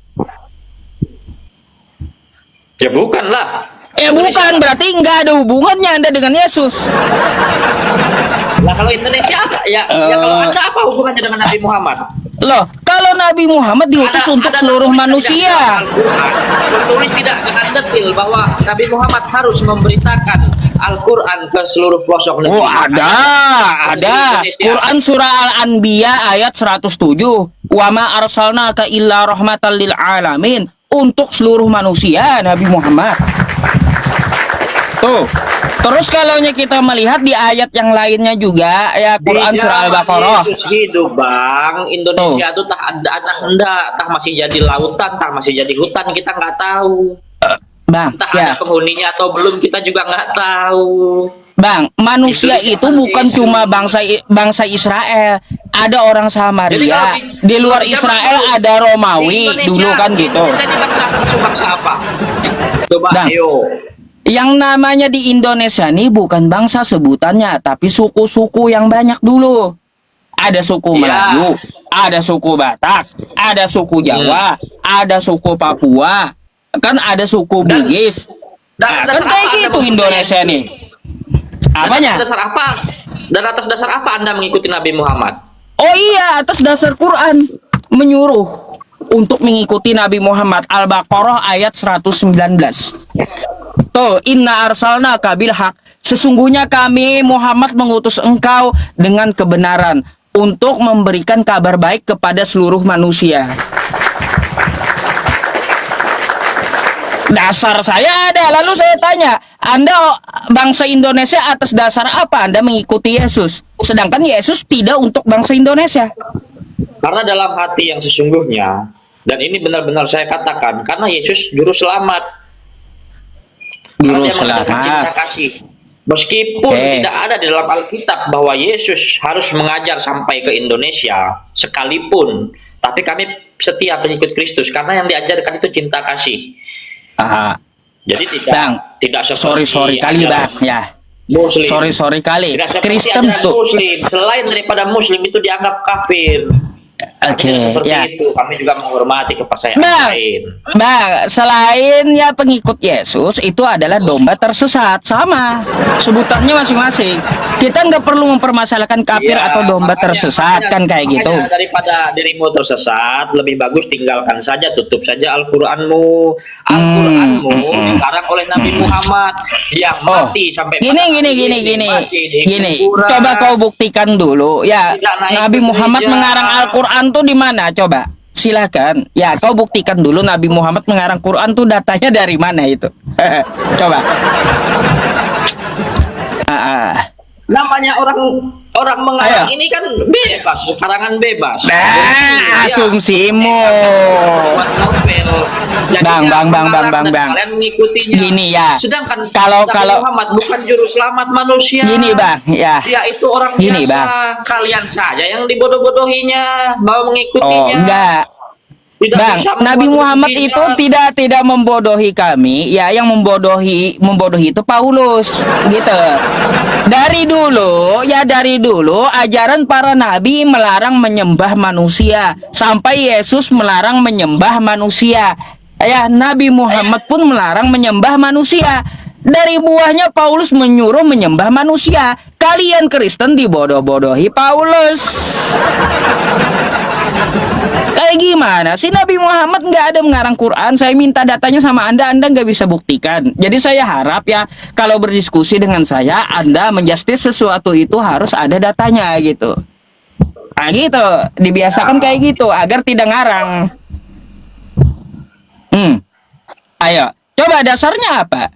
Ya bukanlah. Ya bukan, berarti nggak ada hubungannya Anda dengan Yesus. Lah kalau Indonesia apa? Ya kalau Anda apa hubungannya dengan Nabi Muhammad? Loh, kalau Nabi Muhammad diutus untuk seluruh manusia. Tertulis tidak dengan detil bahwa Nabi Muhammad harus memberitakan Al-Quran ke seluruh pelosok negeri. Oh, ada. Quran surah Al-Anbiya ayat 107. Wa ma arsalnaka illa rahmatan lil alamin. Untuk seluruh manusia Nabi Muhammad. Tuh. Terus kalau kita melihat di ayat yang lainnya juga, ya Quran surah Al-Baqarah. Yesus hidup, Bang. Indonesia itu tah ada anak enggak, tah masih jadi lautan, tah masih jadi hutan, kita nggak tahu. Bang, Entah ya. ada penghuninya atau belum, kita juga nggak tahu. Bang, manusia Itu itu dia, bukan Yesus. cuma bangsa Israel. Ada orang Jadi kalau Samaria. Di luar kalau zaman Israel dulu, ada di Romawi Indonesia, dulu kan di gitu. Indonesia ini bangsa apa? Coba, Bang. ayo. Yang namanya di Indonesia nih bukan bangsa sebutannya, tapi suku-suku yang banyak dulu. Ada suku Iya. Melayu, ada suku Batak, ada suku Jawa, ada suku Papua, kan ada suku Dan- Bugis. Dan Nah, kan kayak gitu Indonesia nih. Apanya? Dan atas dasar apa Anda mengikuti Nabi Muhammad? Oh iya, atas dasar Quran menyuruh untuk mengikuti Nabi Muhammad. Al-Baqarah ayat 119. Tuh, inna arsalnaka bil haq. Sesungguhnya kami Muhammad mengutus engkau dengan kebenaran untuk memberikan kabar baik kepada seluruh manusia. Dasar saya ada, lalu saya tanya, Anda bangsa Indonesia atas dasar apa Anda mengikuti Yesus? Sedangkan Yesus tidak untuk bangsa Indonesia. Karena dalam hati yang sesungguhnya, dan ini benar-benar saya katakan, karena Yesus juru selamat. Juru Karena dia mengajarkan cinta selamat. kasih. Meskipun Oke. tidak ada di dalam Alkitab bahwa Yesus harus mengajar sampai ke Indonesia sekalipun, tapi kami setia pengikut Kristus karena yang diajarkan itu cinta kasih. Ah, Jadi Bang, tidak seperti sorry kali ajaran Bang, ya. Muslim. Sorry kali. Tidak seperti Kristen ajaran tuh. Muslim. Selain daripada Muslim itu dianggap kafir. Oke, Tidak seperti ya. itu. Kami juga menghormati kepercayaan Bang, lain. Bang, selain ya pengikut Yesus itu adalah domba tersesat, sama sebutannya masing-masing. Kita nggak perlu mempermasalahkan kafir Iya, atau domba tersesat kan kayak makanya gitu. Daripada dirimu tersesat, lebih bagus tinggalkan saja, tutup saja Al-Qur'anmu. Al-Qur'anmu dikarang oleh Nabi Muhammad yang Oh, mati sampai gini. pada hari ini masih di kuburan. Coba kau buktikan dulu ya. Tidak naik Nabi ke Muhammad gereja. mengarang Al-Quran tuh di mana? Coba. Silakan. Ya, kau buktikan dulu Nabi Muhammad mengarang Quran tuh datanya dari mana itu? Coba. Namanya orang mengarang Ayo. ini kan bebas, karangan bebas. Nah, asumsimu. Buat novel. Jadi Bang, dia bang, mengarang dan bang. Kalian mengikutinya. Gini ya. Sedangkan Kalau- Nabi Muhammad bukan juru selamat manusia. Gini Bang, ya. Dia itu orang Gini, biasa. Bang. Kalian saja yang dibodoh-bodohinya, mau Oh, mengikutinya. enggak. Tidak Bang, bisa Nabi membuat Muhammad dirinya. itu tidak membodohi kami, ya yang membodohi itu Paulus, gitu. Dari dulu ajaran para nabi melarang menyembah manusia, sampai Yesus melarang menyembah manusia. Ya, Nabi Muhammad pun melarang menyembah manusia. Dari buahnya Paulus menyuruh menyembah manusia. Kalian Kristen dibodoh-bodohi Paulus. Kayak gimana sih Nabi Muhammad nggak ada mengarang Quran? Saya minta datanya sama Anda nggak bisa buktikan. Jadi saya harap ya kalau berdiskusi dengan saya, Anda menjustis sesuatu itu harus ada datanya gitu. Nah gitu, dibiasakan kayak gitu agar tidak ngarang. Ayo, coba dasarnya apa?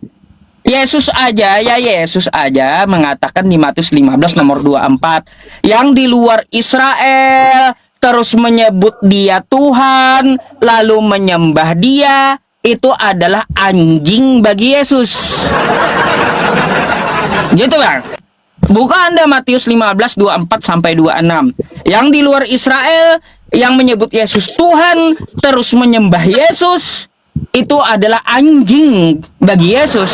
Yesus aja mengatakan di Matius 15 nomor 24, yang di luar Israel terus menyebut dia Tuhan, lalu menyembah dia, itu adalah anjing bagi Yesus. Gitu Bang. Buka Anda Matius 15, 24 sampai 26. Yang di luar Israel yang menyebut Yesus Tuhan, terus menyembah Yesus, itu adalah anjing bagi Yesus.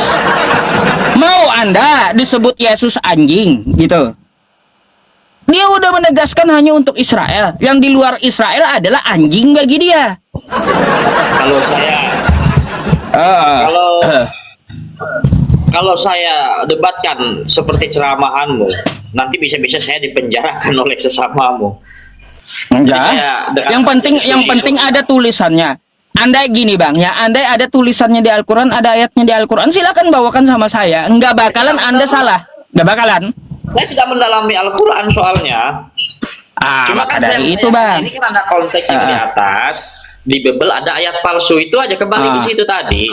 Mau Anda disebut Yesus anjing gitu? Dia udah menegaskan hanya untuk Israel. Yang di luar Israel adalah anjing bagi dia. Kalau saya kalau saya debatkan seperti ceramahanmu, nanti bisa-bisa saya dipenjarakan oleh sesamamu. Enggak. Saya- Yang penting ada tulisannya. Andai gini Bang ya, andai ada tulisannya di Al-Quran, ada ayatnya di Al-Quran, silakan bawakan sama saya. Enggak bakalan Anda salah. Enggak bakalan. Saya tidak mendalami Al-Quran soalnya. Cuma Maka kan dari saya itu melihat Bang. ini kan ada konteks yang di atas. Di Bible ada ayat palsu itu aja, kembali ke situ tadi.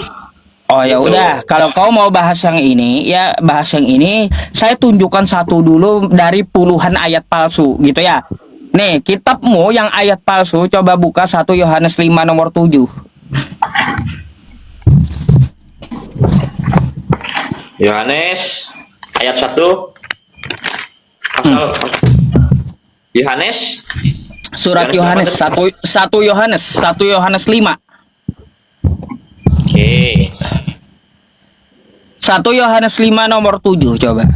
Oh ya Gitu. udah, kalau kau mau bahas yang ini, ya bahas yang ini. Saya tunjukkan satu dulu dari puluhan ayat palsu, gitu ya. Nih, kitabmu yang ayat palsu, coba buka 1 Yohanes 5 nomor 7. Yohanes ayat 1 pasal Yohanes Surat Yohanes 1 Yohanes 5. Oke. 1 Yohanes 5 nomor 7 coba.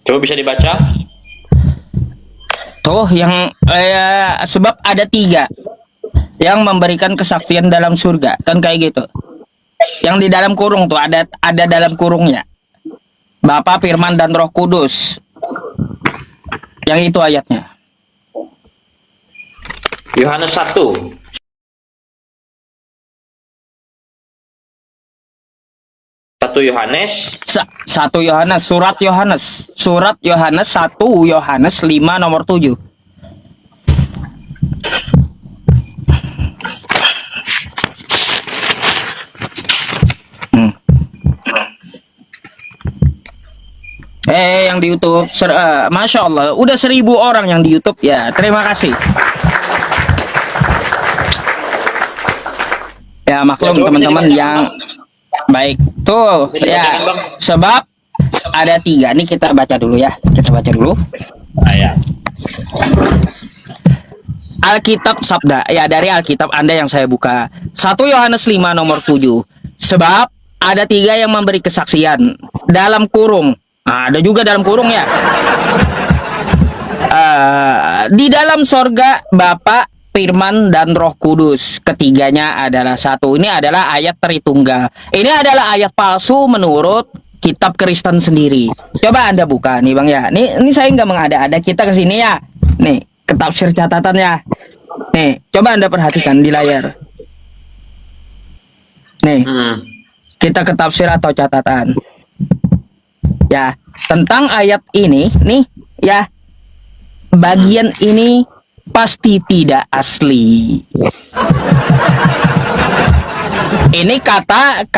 Coba bisa dibaca. Tuh yang sebab ada 3 yang memberikan kesaksian dalam surga, kan kayak gitu. Yang di dalam kurung tuh ada dalam kurungnya. Bapa, Firman dan Roh Kudus. Yang itu ayatnya. Yohanes 1 Yohanes 1 Yohanes, surat Yohanes 1 Yohanes 5 nomor 7. Yang di YouTube, Masya Allah, udah 1000 orang yang di YouTube ya. Terima kasih. Ya maklum teman-teman yang baik tuh ya, sebab ada 3 nih, kita baca dulu ya, ayat. Alkitab Sabda ya, dari Alkitab Anda yang saya buka 1 Yohanes 5 nomor 7. Sebab ada 3 yang memberi kesaksian dalam kurung. Ada juga dalam kurung ya. Di dalam sorga Bapa, Firman dan Roh Kudus. Ketiganya adalah satu. Ini adalah ayat Tritunggal. Ini adalah ayat palsu menurut kitab Kristen sendiri. Coba Anda buka nih Bang ya. Ini saya nggak mengada-ada, kita ke sini ya. Nih, ke tafsir catatan ya. Nih, coba Anda perhatikan di layar. Nih, kita ke tafsir atau catatan. Ya, tentang ayat ini nih ya. Bagian ini pasti tidak asli. Ini kata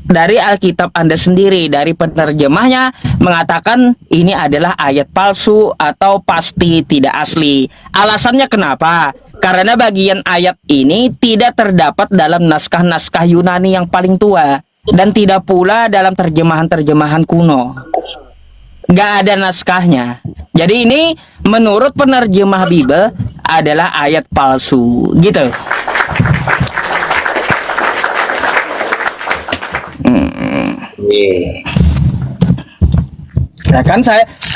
dari Alkitab Anda sendiri, dari penerjemahnya mengatakan ini adalah ayat palsu atau pasti tidak asli. Alasannya kenapa? Karena bagian ayat ini tidak terdapat dalam naskah-naskah Yunani yang paling tua dan tidak pula dalam terjemahan-terjemahan kuno. Gak ada naskahnya. Jadi ini menurut penerjemah Bible adalah ayat palsu, gitu. Ya kan,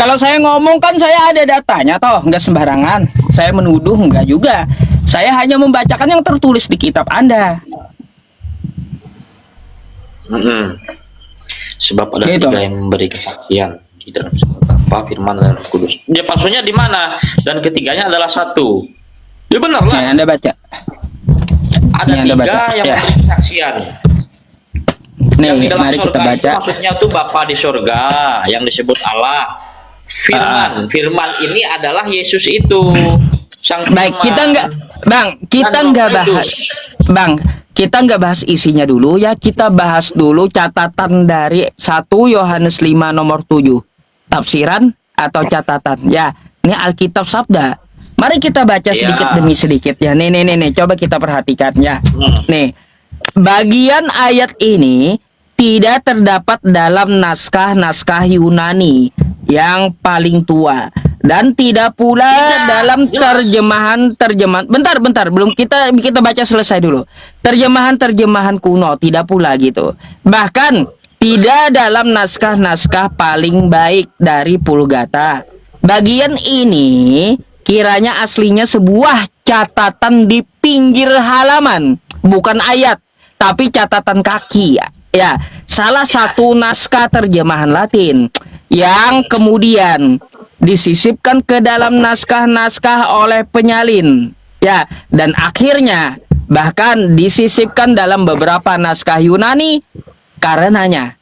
kalau saya ngomong kan saya ada datanya toh, nggak sembarangan. Saya menuduh nggak juga. Saya hanya membacakan yang tertulis di kitab Anda. Sebab ada Gitu. 3 yang memberi kesaksian di dalam Bapa, Firman dan Roh Kudus. Dia palsunya di mana? Dan ketiganya adalah satu. Ya benar lah. Anda baca. Ada Ini Anda 3 baca. yang Ya. memberi kesaksian. Yang di Nih, dalam mari surga kita baca. itu maksudnya tuh Bapa di surga yang disebut Allah. Firman ini adalah Yesus itu. Sang Baik, Firman. kita nggak, Bang, kita Dan nggak Roh bahas, Kudus. Bang, kita nggak bahas isinya dulu ya. Kita bahas dulu catatan dari 1 Yohanes 5 nomor 7. Tafsiran atau catatan. Ya, ini Alkitab Sabda. Mari kita baca sedikit demi sedikit ya. Nih, coba kita perhatikan ya. Nih, bagian ayat ini tidak terdapat dalam naskah-naskah Yunani yang paling tua dan tidak pula dalam terjemahan. Bentar, belum kita baca selesai dulu. Terjemahan kuno tidak pula gitu. Bahkan tidak dalam naskah-naskah paling baik dari Vulgata. Bagian ini kiranya aslinya sebuah catatan di pinggir halaman, bukan ayat, tapi catatan kaki ya, salah satu naskah terjemahan Latin yang kemudian disisipkan ke dalam naskah-naskah oleh penyalin ya, dan akhirnya bahkan disisipkan dalam beberapa naskah Yunani. Karenanya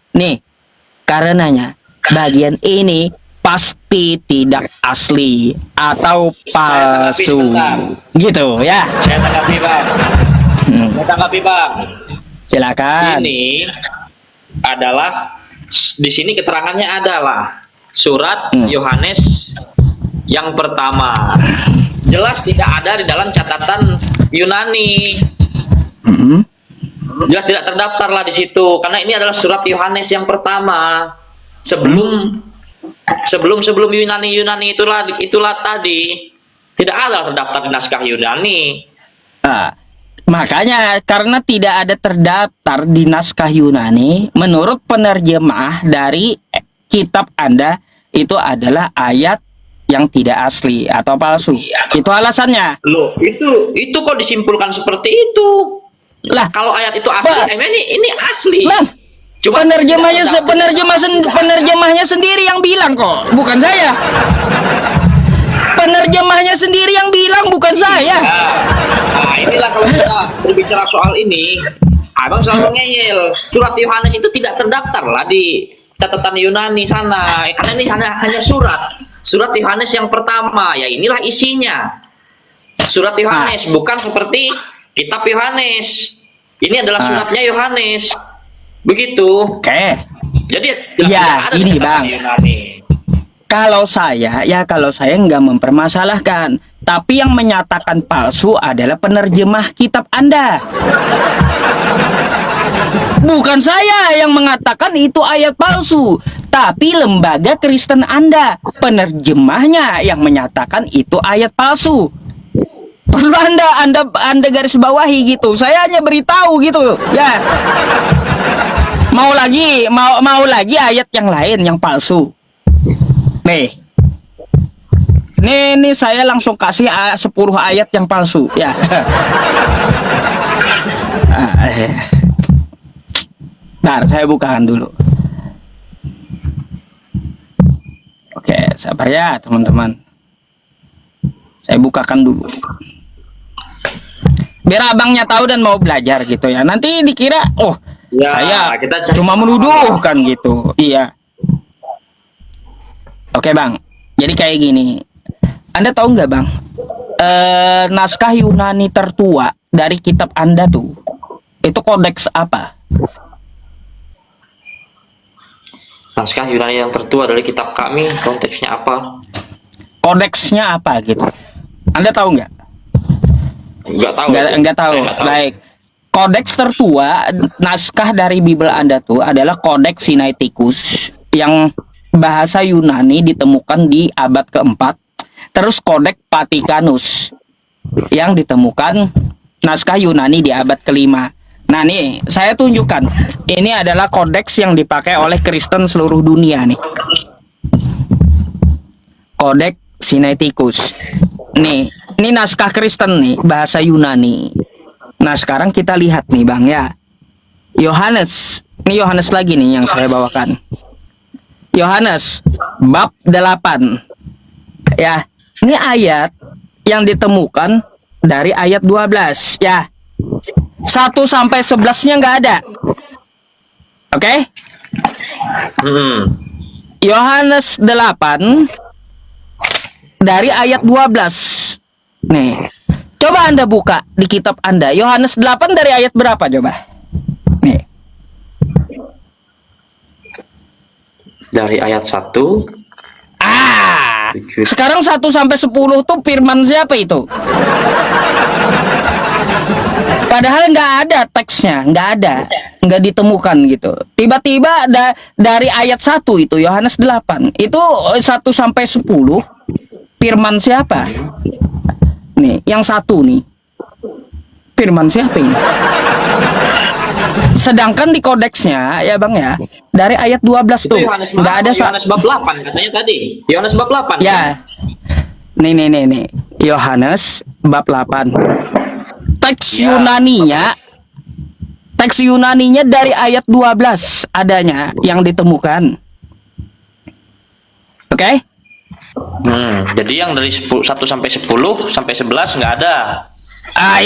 bagian ini pasti tidak asli atau palsu, gitu ya. Saya tanggapi Bang. Silakan. Ini adalah, di sini keterangannya adalah surat Yohanes yang pertama jelas tidak ada di dalam catatan Yunani. Mhm. Jelas tidak terdaftar lah di situ, karena ini adalah surat Yohanes yang pertama. Sebelum Yunani itulah tadi tidak ada terdaftar di naskah Yunani. Ah, makanya karena tidak ada terdaftar di naskah Yunani, menurut penerjemah dari kitab Anda itu adalah ayat yang tidak asli atau palsu. Itu alasannya. Loh, itu kok disimpulkan seperti itu? Lah, Kalau ayat itu asli, Bang. ini asli. Bang, Cuma penerjemahnya tidak terdaftar. penerjemahnya sendiri yang bilang kok, bukan saya. Penerjemahnya sendiri yang bilang, bukan saya. Nah, inilah kalau kita berbicara soal ini, abang selalu ngeyel. Surat Yohanes itu tidak terdaftar lah di catatan Yunani sana, karena ini hanya surat Yohanes yang pertama. Ya inilah isinya. Surat Yohanes bukan seperti kitab Yohanes. Ini adalah suratnya Yohanes. Begitu. Oke. Jadi Ya, tidak ada ini, di catatan Bang. Yunani. Kalau saya nggak mempermasalahkan, tapi yang menyatakan palsu adalah penerjemah kitab Anda. Bukan saya yang mengatakan itu ayat palsu, tapi lembaga Kristen Anda, penerjemahnya yang menyatakan itu ayat palsu. Perlu Anda garis bawahi gitu. Saya hanya beritahu gitu, ya. Mau lagi ayat yang lain yang palsu. Nih. Ini saya langsung kasih 10 ayat yang palsu, ya. Bentar, saya bukakan dulu. Oke, sabar ya, teman-teman. Saya bukakan dulu. Biar abangnya tahu dan mau belajar gitu ya. Nanti dikira, oh, Ya, saya kita cari cuma menuduh kan gitu. Iya. Oke, Bang. Jadi kayak gini. Anda tahu nggak, Bang? Naskah Yunani tertua dari kitab Anda tuh, itu kodeks apa? Naskah Yunani yang tertua dari kitab kami, konteksnya apa? Kodeksnya apa gitu? Anda tahu nggak? Enggak tahu. Nggak tahu. Saya nggak tahu. Baik. Kodeks tertua naskah dari Bible Anda tuh adalah Kodeks Sinaiticus yang bahasa Yunani ditemukan di abad keempat. Terus Kodeks Vaticanus yang ditemukan naskah Yunani di abad kelima. Nah nih, saya tunjukkan. Ini adalah kodeks yang dipakai oleh Kristen seluruh dunia nih. Kodeks Sinaiticus. Nih, ini naskah Kristen nih, bahasa Yunani. Nah, sekarang kita lihat nih, Bang ya. Yohanes. Ini Yohanes lagi nih yang saya bawakan. Yohanes bab 8. Ya, ini ayat yang ditemukan dari ayat 12 ya. 1 sampai 11-nya nggak ada. Oke? Yohanes 8 dari ayat 12. Nih. Coba Anda buka di kitab Anda. Yohanes 8 dari ayat berapa coba? Nih. Dari ayat 1. Sekarang 1 sampai 10 tuh firman siapa itu? Padahal nggak ada teksnya, nggak ditemukan gitu. Tiba-tiba dari ayat 1 itu Yohanes 8 itu 1 sampai 10 firman siapa? Nih, yang 1 nih. Firman siapa ini? Sedangkan di kodeksnya ya Bang ya, dari ayat 12 Itu tuh Yohanes nggak ada Yohanes bab 8 katanya tadi. Yohanes bab 8. ya. Nih. Yohanes bab 8. Teks Yunaninya dari ayat 12 adanya yang ditemukan. Oke? Jadi yang dari 1 sampai 10 sampai 11 nggak ada.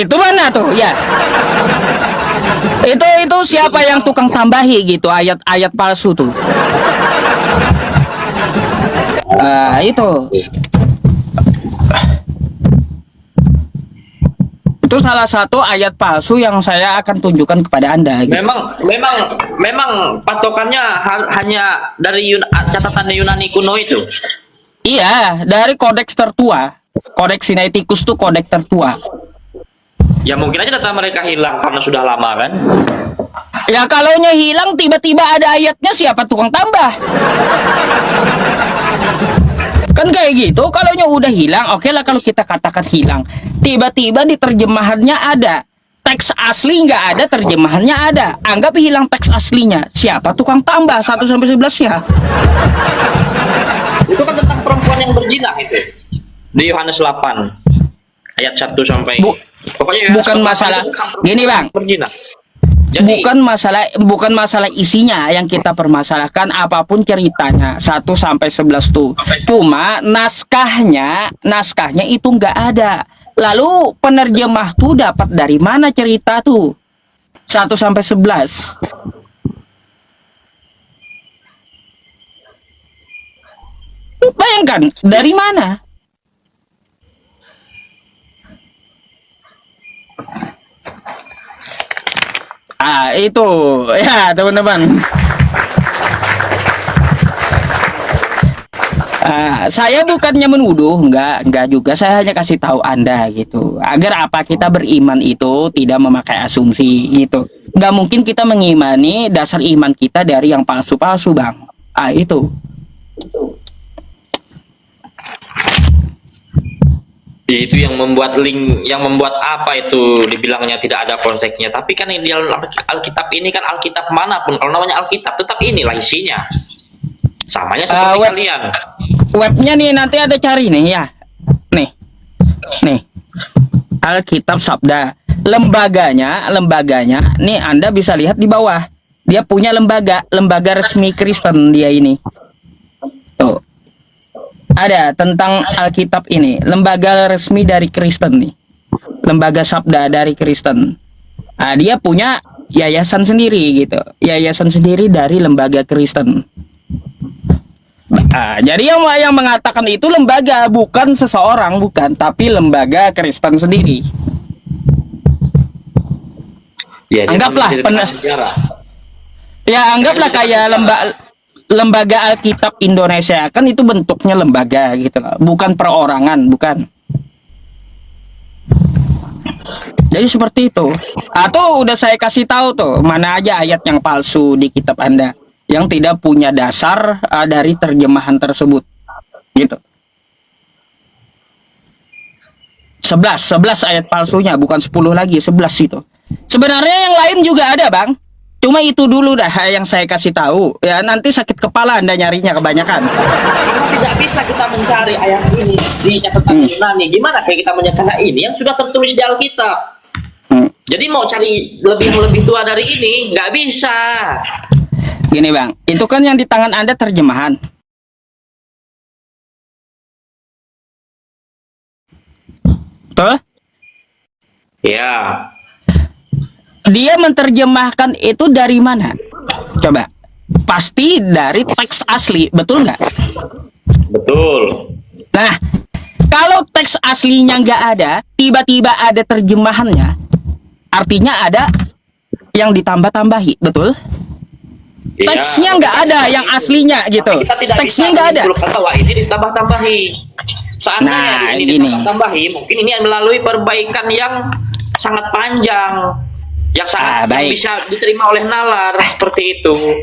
Itu mana tuh? Ya. Itu siapa yang tukang tambahi gitu ayat-ayat palsu tuh? Itu. Itu salah satu ayat palsu yang saya akan tunjukkan kepada Anda gitu. Memang patokannya hanya dari catatan Yunani kuno itu. Iya, dari kodeks tertua Kodeks Sinaiticus tuh kodeks tertua. Ya mungkin aja data mereka hilang karena sudah lama kan. Ya kalaunya hilang tiba-tiba ada ayatnya, siapa tukang tambah? Kan kayak gitu. Kalaunya udah hilang, oke lah kalau kita katakan hilang. Tiba-tiba di terjemahannya ada. Teks asli nggak ada, terjemahannya ada. Anggap hilang teks aslinya. Siapa tukang tambah 1 sampai 11 ya? Itu kan tentang perempuan yang berzina itu. Di Yohanes 8 ayat 1 sampai pokoknya Yohanes Bukan 8 masalah itu tentang perempuan gini, Bang. yang berzina. Jadi, Bukan masalah isinya yang kita permasalahkan, apapun ceritanya 1 sampai 11 tuh. Cuma naskahnya itu nggak ada. Lalu penerjemah tuh dapat dari mana cerita tuh? 1 sampai 11. Bayangkan dari mana? Itu ya teman-teman. Saya bukannya menuduh, enggak juga. Saya hanya kasih tahu Anda gitu. Agar apa kita beriman itu tidak memakai asumsi gitu. Nggak mungkin kita mengimani dasar iman kita dari yang palsu-palsu, Bang. Itu. itu yang membuat apa itu dibilangnya tidak ada konteksnya. Tapi kan di dalam Alkitab ini kan Alkitab manapun kalau namanya Alkitab tetap inilah isinya. Samanya seperti kalian. Webnya nih nanti ada cari nih ya. Nih. Alkitab Sabda. Lembaganya nih Anda bisa lihat di bawah. Dia punya lembaga resmi Kristen dia ini. Tuh. Ada tentang Alkitab ini, lembaga resmi dari Kristen nih. Lembaga Sabda dari Kristen. Dia punya yayasan sendiri gitu. Yayasan sendiri dari lembaga Kristen. Jadi yang mengatakan itu lembaga, bukan seseorang, bukan, tapi lembaga Kristen sendiri. Ya, anggaplah anggaplah kayak lembaga Alkitab Indonesia, kan itu bentuknya lembaga gitu loh, bukan perorangan, bukan. Jadi seperti itu. Atau udah saya kasih tahu tuh mana aja ayat yang palsu di kitab Anda yang tidak punya dasar dari terjemahan tersebut. Gitu. 11 ayat palsunya, bukan 10 lagi, 11 itu. Sebenarnya yang lain juga ada, Bang. Cuma itu dulu dah yang saya kasih tahu. Ya nanti sakit kepala Anda nyarinya kebanyakan. Karena tidak bisa kita mencari ayat ini di catatan Yunani. Gimana kayak kita mencari ini yang sudah tertulis di Alkitab? Jadi mau cari lebih tua dari ini nggak bisa. Gini Bang, itu kan yang di tangan Anda terjemahan. Tuh? Ya. Dia menerjemahkan itu dari mana? Coba. Pasti dari teks asli, betul nggak? Betul. Nah, kalau teks aslinya nggak ada, tiba-tiba ada terjemahannya, artinya ada yang ditambah-tambahi, betul? Ya, teksnya nggak ada yang aslinya gitu. Teksnya nggak ada. Bahwa ini ditambah-tambahi. Seandainya ini ditambah-tambahi, mungkin ini melalui perbaikan yang sangat panjang. Yang sangat yang bisa diterima oleh nalar seperti itu.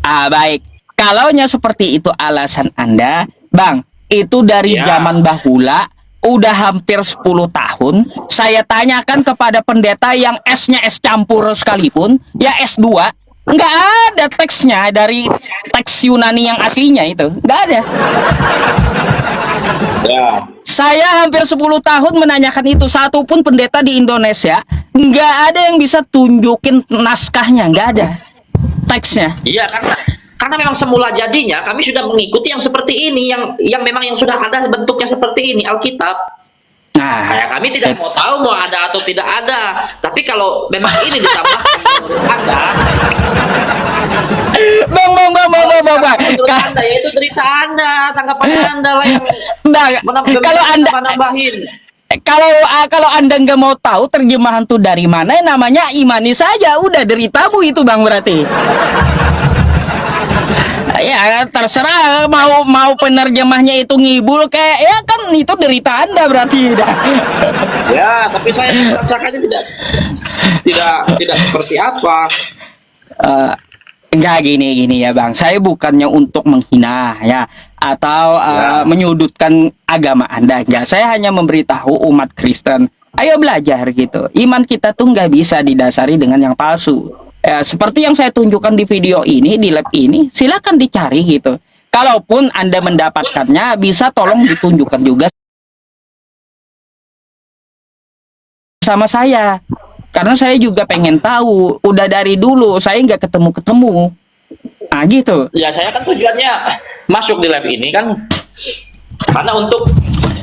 Baik. Kalaunya seperti itu alasan Anda, Bang, itu dari zaman bahula, udah hampir 10 tahun. Saya tanyakan kepada pendeta yang S-nya S campur sekalipun, ya S2, nggak ada teksnya dari teks Yunani yang aslinya itu, nggak ada. Saya hampir 10 tahun menanyakan itu, satupun pendeta di Indonesia nggak ada yang bisa tunjukin naskahnya, nggak ada teksnya. Iya, karena memang semula jadinya kami sudah mengikuti yang seperti ini, yang memang yang sudah ada bentuknya seperti ini, Alkitab. Nah, kami tidak mau tahu mau ada atau tidak ada. Tapi kalau memang ini ditambahkan menurut Anda, Bang. Anda, yaitu cerita Anda, tanggapan Anda lah yang kalau Anda nambahin. Kalau Anda nggak mau tahu terjemahan tuh dari mana, namanya imani saja, udah deritamu itu Bang berarti. Ya terserah mau penerjemahnya itu ngibul kayak ya kan itu derita Anda berarti dah. Ya, tapi saya merasakannya tidak seperti apa. Enggak gini ya Bang. Saya bukannya untuk menghina ya atau menyudutkan agama Anda. Enggak, saya hanya memberitahu umat Kristen, ayo belajar gitu. Iman kita tuh nggak bisa didasari dengan yang palsu. Ya, seperti yang saya tunjukkan di video ini, di lab ini, silakan dicari gitu. Kalaupun Anda mendapatkannya, bisa tolong ditunjukkan juga sama saya. Karena saya juga pengen tahu, udah dari dulu saya nggak ketemu-ketemu. Nah gitu. Ya, saya kan tujuannya masuk di lab ini kan karena untuk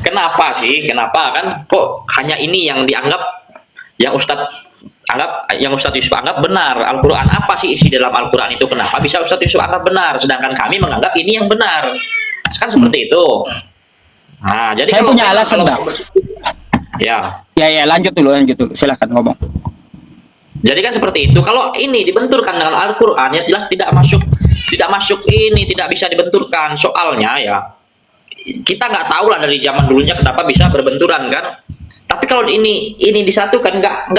kenapa kan kok hanya ini yang dianggap yang Ustadz Yusuf anggap benar. Al-Quran apa sih isi dalam Al-Quran itu, kenapa bisa Ustadz Yusuf anggap benar sedangkan kami menganggap ini yang benar, kan seperti itu. Nah, jadi saya punya alasan Bang. Ya lanjut dulu silahkan ngomong. Jadi kan seperti itu, kalau ini dibenturkan dengan Al-Quran ya jelas tidak masuk ini, tidak bisa dibenturkan. Soalnya ya kita nggak tahu lah dari zaman dulunya kenapa bisa berbenturan kan. Tapi kalau ini disatukan nggak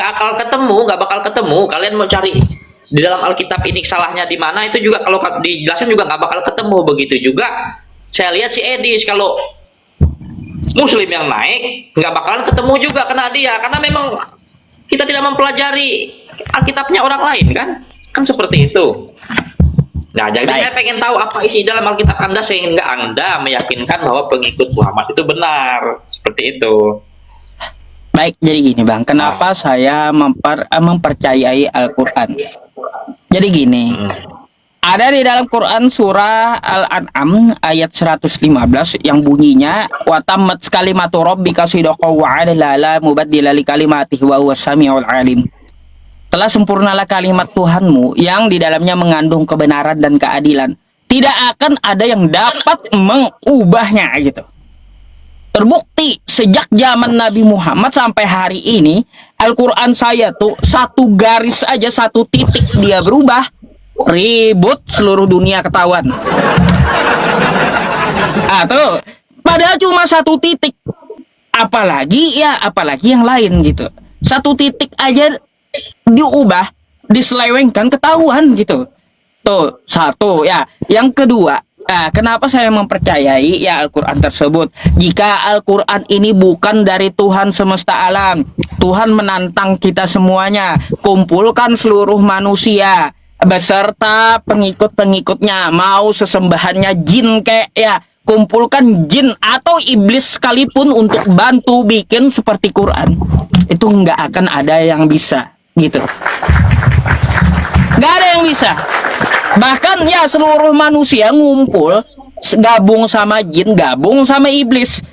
bakal ketemu. Kalian mau cari di dalam Alkitab ini salahnya di mana, itu juga kalau dijelaskan juga nggak bakal ketemu. Begitu juga saya lihat si Edis, kalau Muslim yang naik nggak bakalan ketemu juga kena dia, karena memang kita tidak mempelajari Alkitabnya orang lain kan seperti itu. Nah, jadi saya pengen tahu apa isi dalam Alkitab Anda sehingga Anda meyakinkan bahwa pengikut Muhammad itu benar, seperti itu. Baik, jadi gini Bang, kenapa saya mempercayai Al-Quran? Jadi gini, ada di dalam Quran surah Al-An'am ayat 115 yang bunyinya wa tammat kalimatu rabbika sidqan wa 'adlan la mubaddila li kalimatihi wa huwas samiul 'alim. Telah sempurnalah kalimat Tuhanmu yang di dalamnya mengandung kebenaran dan keadilan. Tidak akan ada yang dapat mengubahnya gitu. Terbukti sejak zaman Nabi Muhammad sampai hari ini, Al-Quran saya tuh satu garis aja, satu titik dia berubah, ribut seluruh dunia ketahuan. Tuh, padahal cuma satu titik, apalagi yang lain gitu. Satu titik aja diubah, diselewengkan, ketahuan gitu. Tuh satu ya. Yang kedua, kenapa saya mempercayai ya Al-Quran tersebut? Jika Al-Quran ini bukan dari Tuhan semesta alam, Tuhan menantang kita semuanya, kumpulkan seluruh manusia beserta pengikut-pengikutnya, mau sesembahannya jin kayak ya, kumpulkan jin atau iblis sekalipun untuk bantu bikin seperti Quran, itu nggak akan ada yang bisa gitu. Nggak ada yang bisa. Bahkan ya seluruh manusia ngumpul, gabung sama jin, gabung sama iblis,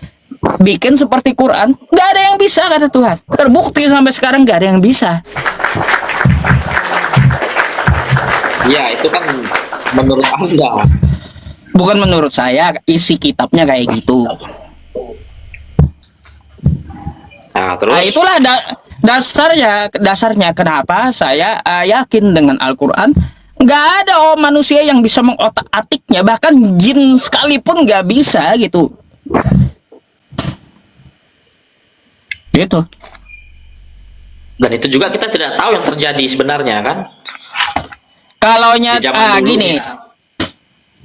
bikin seperti Quran, nggak ada yang bisa kata Tuhan. Terbukti sampai sekarang nggak ada yang bisa. Ya itu kan menurut Anda. Bukan menurut saya, isi kitabnya kayak gitu. Nah, terus? Nah itulah dasarnya kenapa saya yakin dengan Al-Quran. Nggak ada manusia yang bisa mengotak-atiknya, bahkan jin sekalipun nggak bisa gitu. Gitu. Dan itu juga kita tidak tahu yang terjadi sebenarnya kan. Kalaunya gini,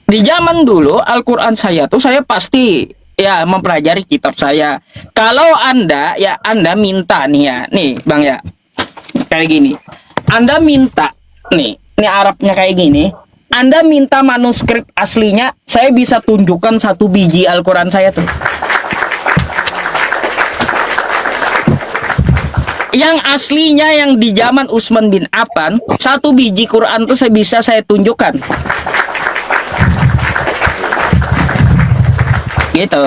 di zaman dulu Al-Quran saya tuh saya pasti ya mempelajari kitab saya. Kalau Anda minta nih ya, nih Bang ya, kayak gini. Anda minta nih, ini Arabnya kayak gini. Anda minta manuskrip aslinya, saya bisa tunjukkan 1 biji Al-Quran saya tuh. Yang aslinya yang di zaman Utsman bin Affan, 1 biji Quran tuh saya tunjukkan. Gitu.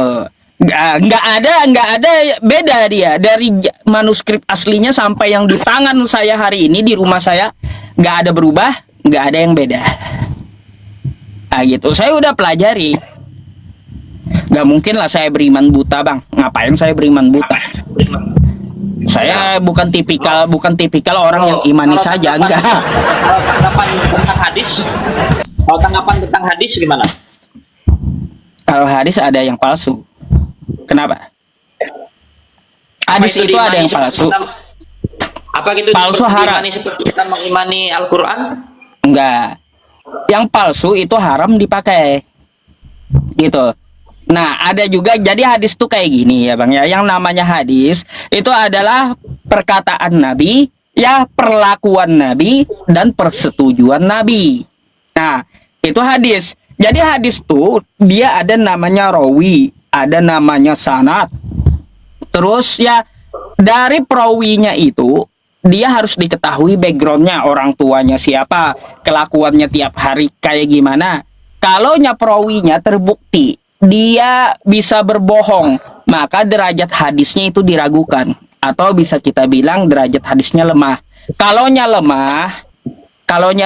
Nggak ada beda dia dari manuskrip aslinya sampai yang di tangan saya hari ini di rumah saya, nggak ada berubah, nggak ada yang beda. Nah gitu, saya udah pelajari. Nggak mungkin lah saya beriman buta Bang. Ngapain saya beriman buta? Saya bukan tipikal orang yang imani saja, enggak. Tanggapan tentang hadis Kalau tanggapan tentang hadis gimana? Kalau hadis ada yang palsu. Kenapa? Apa Hadis itu ada diimani yang seperti palsu. kita- apa gitu Palsu seperti haram. diimani seperti kita mengimani Al-Quran? Enggak. Yang palsu itu haram dipakai. Gitu. Nah, ada juga jadi hadis tuh kayak gini ya, Bang ya. Yang namanya hadis itu adalah perkataan Nabi, ya perlakuan Nabi dan persetujuan Nabi. Nah, itu hadis. Jadi hadis tuh dia ada namanya rawi, ada namanya sanad. Terus ya dari perawinya itu dia harus diketahui backgroundnya, orang tuanya siapa, kelakuannya tiap hari kayak gimana. Kalau perawinya terbukti dia bisa berbohong, maka derajat hadisnya itu diragukan, atau bisa kita bilang derajat hadisnya lemah. Kalaunya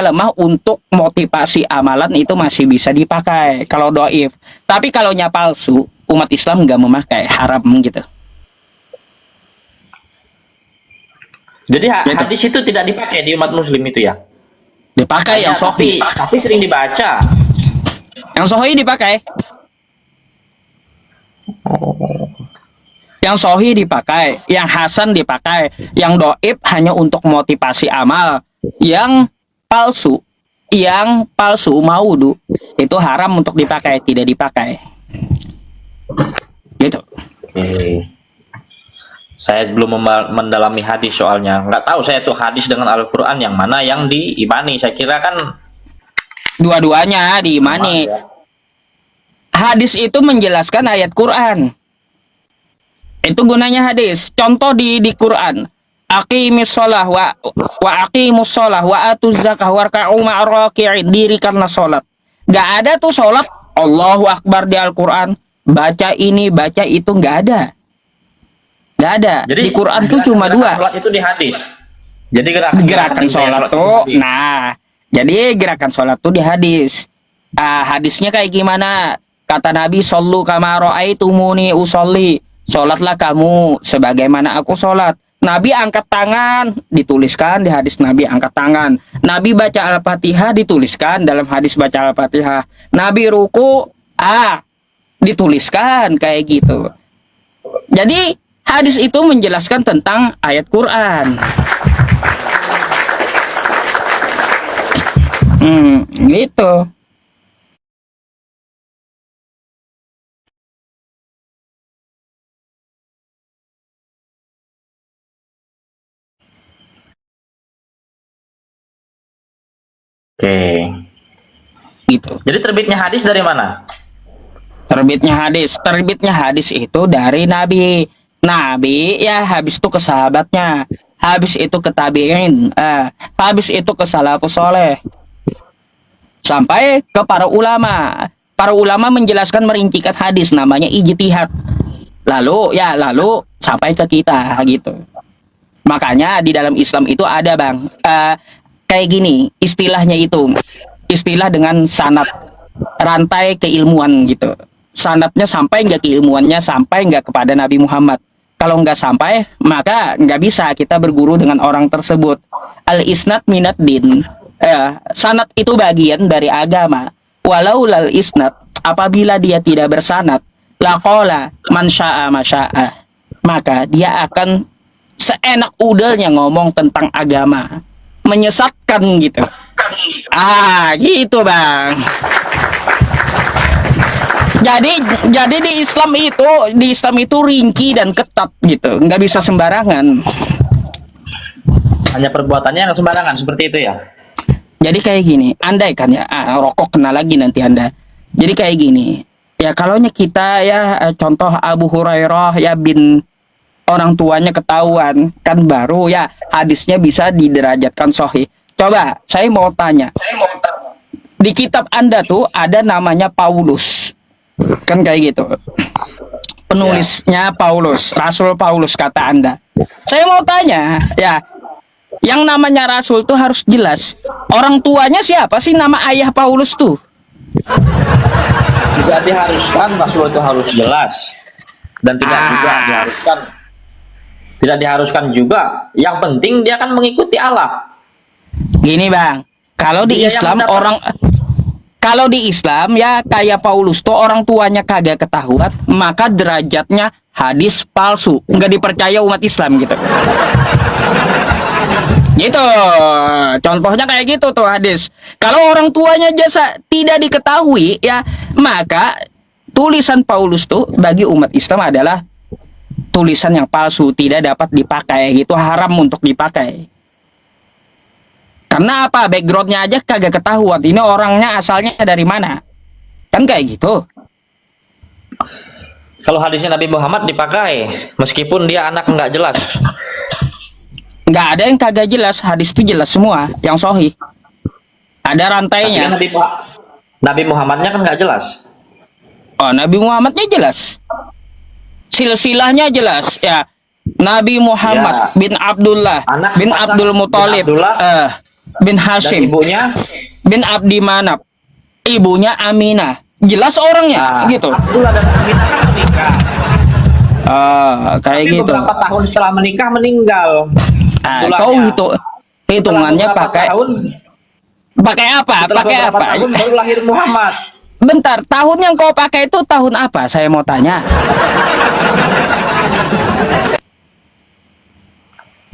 lemah untuk motivasi amalan itu masih bisa dipakai kalau doif. Tapi kalaunya palsu, umat Islam nggak memakai, haram gitu. Jadi Gitu. hadis itu tidak dipakai di umat muslim itu ya? Dipakai yang tapi, sahih. tapi sering dibaca. Yang sahih dipakai. Yang sahih dipakai, yang hasan dipakai, yang doib hanya untuk motivasi amal. Yang palsu maudu itu haram untuk dipakai, tidak dipakai. Gitu. Oke. Saya belum mendalami hadis soalnya. Nggak tahu saya tuh hadis dengan Al-Quran yang mana yang diimani. Saya kira kan Dua-duanya diimani. ya. Hadis itu menjelaskan ayat Quran. Itu gunanya hadis. Contoh di Quran. Aqimis sholah wa aqimus sholah wa atuz zakah warka'u ma'raki'in. Dirikanlah sholat. Gak ada tuh sholat Allahu Akbar di Al-Quran. Baca ini, baca itu, gak ada. Gak ada. Di Quran tuh cuma dua. Sholat itu di hadis. Jadi Gerakan sholat tuh. Nah, jadi gerakan sholat tuh di hadis. Hadisnya kayak gimana? Kata Nabi, "Shollu kama ra'aitumuni usolli." Sholatlah kamu sebagaimana aku sholat. Nabi angkat tangan, dituliskan di hadis Nabi angkat tangan. Nabi baca Al-Fatihah, dituliskan dalam hadis baca Al-Fatihah. Nabi ruku, dituliskan kayak gitu. Jadi hadis itu menjelaskan tentang ayat Quran. Gitu. Oke. Gitu. Jadi terbitnya hadis dari mana? Terbitnya hadis itu dari Nabi. Nabi ya habis itu ke sahabatnya, habis itu ke tabi'in, habis itu ke salafus soleh, sampai ke para ulama. Para ulama menjelaskan merincikan hadis namanya ijtihad. Lalu sampai ke kita gitu. Makanya di dalam Islam itu ada Bang, kayak gini istilahnya itu, istilah dengan sanad, rantai keilmuan gitu. Sanadnya sampai nggak keilmuannya, sampai nggak kepada Nabi Muhammad. Kalau nggak sampai, maka nggak bisa kita berguru dengan orang tersebut. Al-isnad minad din. Sanad itu bagian dari agama. Walau lal isnad, apabila dia tidak bersanad, laqala man syaa masya'a. Maka dia akan seenak udelnya ngomong tentang agama. Menyesatkan gitu. Gitu Bang. Jadi di Islam itu rinci dan ketat gitu, nggak bisa sembarangan. Hanya perbuatannya yang sembarangan seperti itu ya? Jadi kayak gini, andai kan ya, rokok kena lagi nanti Anda. Jadi kayak gini, ya kalaunya kita ya contoh Abu Hurairah ya bin orang tuanya ketahuan, kan baru ya hadisnya bisa diderajatkan sahih. Coba saya mau tanya, di kitab Anda tuh ada namanya Paulus. Kan kayak gitu. Penulisnya Paulus, Rasul Paulus kata Anda. Saya mau tanya, ya, yang namanya Rasul tuh harus jelas. Orang tuanya siapa sih nama ayah Paulus tuh? Tidak diharuskan Rasul itu harus jelas. Dan tidak diharuskan juga. Yang penting dia kan mengikuti Allah. Gini Bang, kalau di Dia yang Islam mendapat- Kalau di Islam ya kayak Paulus tuh orang tuanya kagak ketahuan, maka derajatnya hadis palsu, nggak dipercaya umat Islam gitu. Gitu. Contohnya kayak gitu tuh hadis. Kalau orang tuanya jasa tidak diketahui ya, maka tulisan Paulus tuh bagi umat Islam adalah tulisan yang palsu, tidak dapat dipakai gitu, haram untuk dipakai. Karena apa? Backgroundnya aja kagak ketahuan. Ini orangnya asalnya dari mana? Kan kayak gitu. Kalau hadisnya Nabi Muhammad dipakai, meskipun dia anak nggak jelas. Nggak ada yang kagak jelas. Hadis itu jelas semua, yang sahih. Ada Tapi rantainya. kan Nabi Muhammadnya kan nggak jelas. Oh, Nabi Muhammadnya jelas. Silsilahnya jelas. Ya, Nabi Muhammad Ya. bin Abdullah Anak bin sepasang Abdul bin Muthalib Abdullah. bin Dan Hashim ibunya bin Abdi Manaf, ibunya Aminah. Jelas orangnya, gitu. Abdullah dan Aminah kan menikah. Kayak Tapi gitu. beberapa tahun setelah menikah meninggal. Kau Abdullahnya. itu Setelah hitungannya beberapa pakai tahun, apa? setelah Pakai beberapa apa? tahun baru lahir Muhammad. Bentar, tahun yang kau pakai itu tahun apa? Saya mau tanya.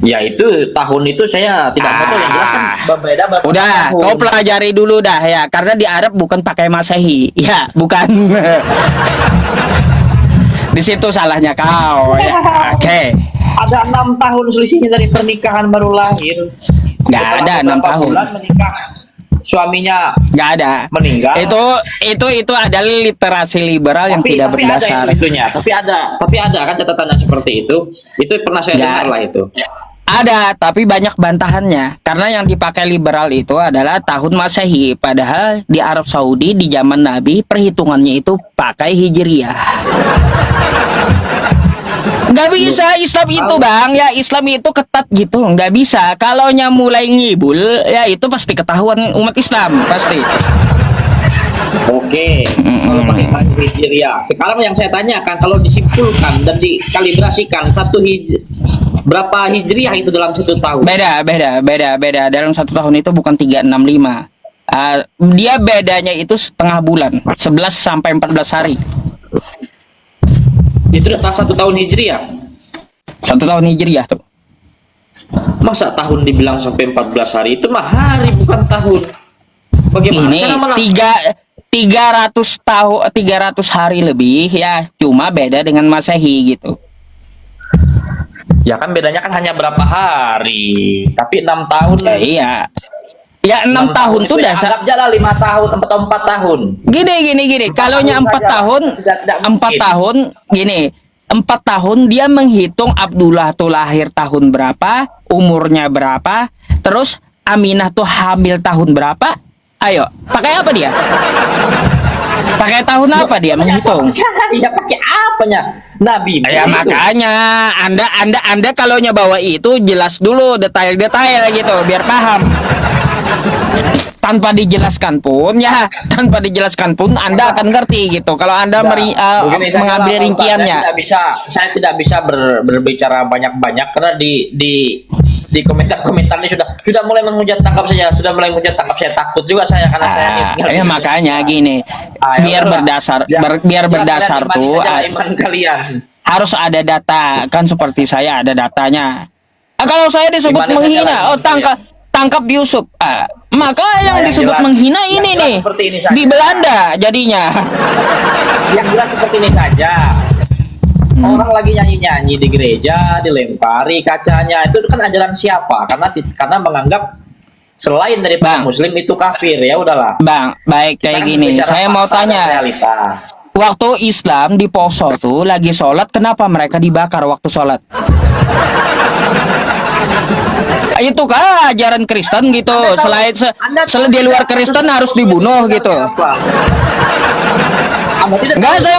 Ya itu tahun itu saya tidak mau tahu, yang jelas kan berbeda berapa Udah, tahun. kau pelajari dulu dah ya, karena di Arab bukan pakai Masehi. Ya, bukan. Di situ salahnya kau ya. Oke. Ada 6 tahun selisihnya dari pernikahan baru lahir. Nggak Setelah ada 6 beberapa tahun. bulan menikah, suaminya Nggak ada. meninggal. Itu adalah literasi liberal yang tidak berdasar. Ada itunya. Tapi ada kan catatannya seperti itu. Itu pernah saya Ya. dengar lah itu. Ada, tapi banyak bantahannya. Karena yang dipakai liberal itu adalah tahun Masehi. Padahal di Arab Saudi di zaman Nabi perhitungannya itu pakai Hijriyah. Nggak bisa Islam itu bang, ya Islam itu ketat gitu, nggak bisa. Kalau mulai ngibul, ya itu pasti ketahuan umat Islam, pasti. Oke, kalau pakai tahun Hijriah. Sekarang yang saya tanyakan, kalau disimpulkan dan dikalibrasikan berapa Hijriah itu dalam 1 tahun? Beda. Dalam 1 tahun itu bukan 365. Dia bedanya itu setengah bulan, 11 sampai 14 hari. Itu udah 1 tahun Hijriah. 1 tahun Hijriyah tuh. Masa tahun dibilang sampai 14 hari? Itu mah hari bukan tahun. Bagaimana? Ini Cara mana? 300 tahun, 300 hari lebih ya, cuma beda dengan Masehi gitu. Ya kan bedanya kan hanya berapa hari. Tapi 6 tahun. Iya. Ya 6 tahun tuh itu ya, dasar. anggap jalan 5 tahun atau 4 tahun. Gini. Kalau 4 tahun, Tidak 4 mungkin. tahun, gini. 4 tahun dia menghitung Abdullah tuh lahir tahun berapa, umurnya berapa, terus Aminah tuh hamil tahun berapa. Ayo, pakai apa dia? Pakai tahun apa dia menghitung? Ya pakai apanya? Nabi. Ya itu. makanya Anda kalau bawa itu jelas dulu detail-detail gitu biar paham. Tanpa dijelaskan pun Anda akan ngerti gitu. Kalau Anda Begini, saya mengambil bilang, Pak, rinciannya. saya tidak bisa berbicara banyak-banyak karena di komentar-komentarnya sudah mulai menghujat tangkap saya, takut juga saya karena saya Ya makanya gini, biar berdasar tuh iman kalian. harus ada data, kan seperti saya ada datanya. Kalau saya disebut Imannya menghina, saja lah, tangkap Yusuf. Maka yang yang disebut jelas- menghina yang ini jelas nih seperti ini saja. di Belanda jadinya. Yang jelas seperti ini saja. Orang lagi nyanyi-nyanyi di gereja, dilempari kacanya. Itu kan ajaran siapa? Karena menganggap selain dari Bang. Muslim itu kafir. Ya udahlah. Bang, baik kayak Kita kan gini. bicara Saya mau fakta dan tanya. realita. Waktu Islam di Poso tuh lagi sholat, kenapa mereka dibakar waktu sholat? Itu kan ajaran Kristen gitu. Selain di luar Kristen harus dibunuh gitu. Enggak, saya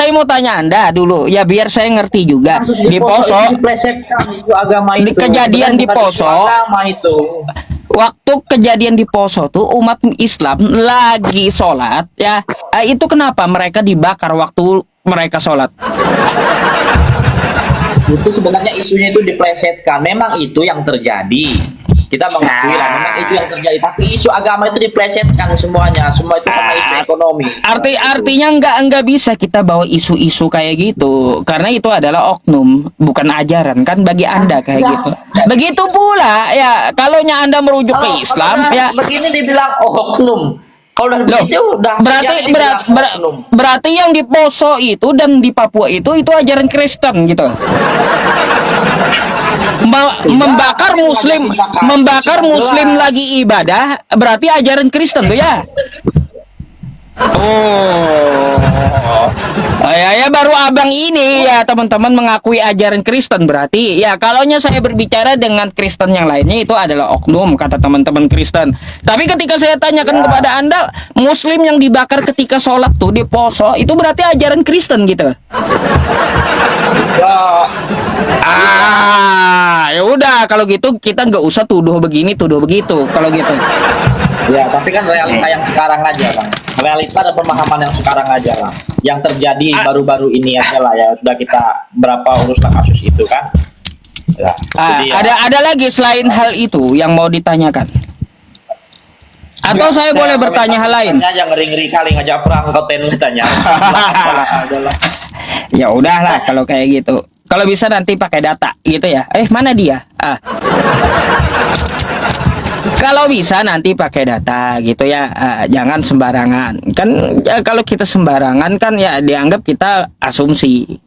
mau tanya Anda dulu. Ya biar saya ngerti juga. Di Poso, di kejadian di Poso, waktu kejadian di Poso tuh umat Islam lagi sholat ya, itu kenapa mereka dibakar waktu mereka sholat? Itu sebenarnya isunya itu diplesetkan. Memang itu yang terjadi. Kita mengakui lah, memang itu yang terjadi. Tapi isu agama itu diplesetkan semuanya, semua itu karena isu ekonomi. Artinya nggak bisa kita bawa isu-isu kayak gitu, karena itu adalah oknum, bukan ajaran kan bagi Anda kayak gitu. Begitu pula ya, kalau Anda merujuk ke Islam ya. Begini dibilang oknum. Kalau udah Loh, begitu udah berarti yang di Poso itu dan di Papua itu ajaran Kristen gitu. Membakar muslim lagi ibadah berarti ajaran Kristen tuh ya. Ya baru abang ini ya teman-teman mengakui ajaran Kristen, berarti ya kalaunya saya berbicara dengan Kristen yang lainnya itu adalah oknum kata teman-teman Kristen. Tapi ketika saya tanyakan kepada Anda, muslim yang dibakar ketika sholat tuh di Poso itu berarti ajaran Kristen gitu. Ya udah kalau gitu kita nggak usah tuduh begini tuduh begitu kalau gitu. Ya, tapi kan realita yang sekarang aja, Bang. Realita dan pemahaman yang sekarang aja lah. Yang terjadi baru-baru ini aja lah ya. Sudah kita berapa uruslah kasus itu kan. Ya, jadi ada lagi selain hal itu yang mau ditanyakan? Atau saya boleh bertanya hal lain? Aja ngeri-ngeri kali ngajak perang kau tenus tanya. Ya udahlah kalau kayak gitu. Kalau bisa nanti pakai data gitu ya. Mana dia? Kalau bisa nanti pakai data gitu ya, jangan sembarangan. Kan ya, kalau kita sembarangan kan ya dianggap kita asumsi.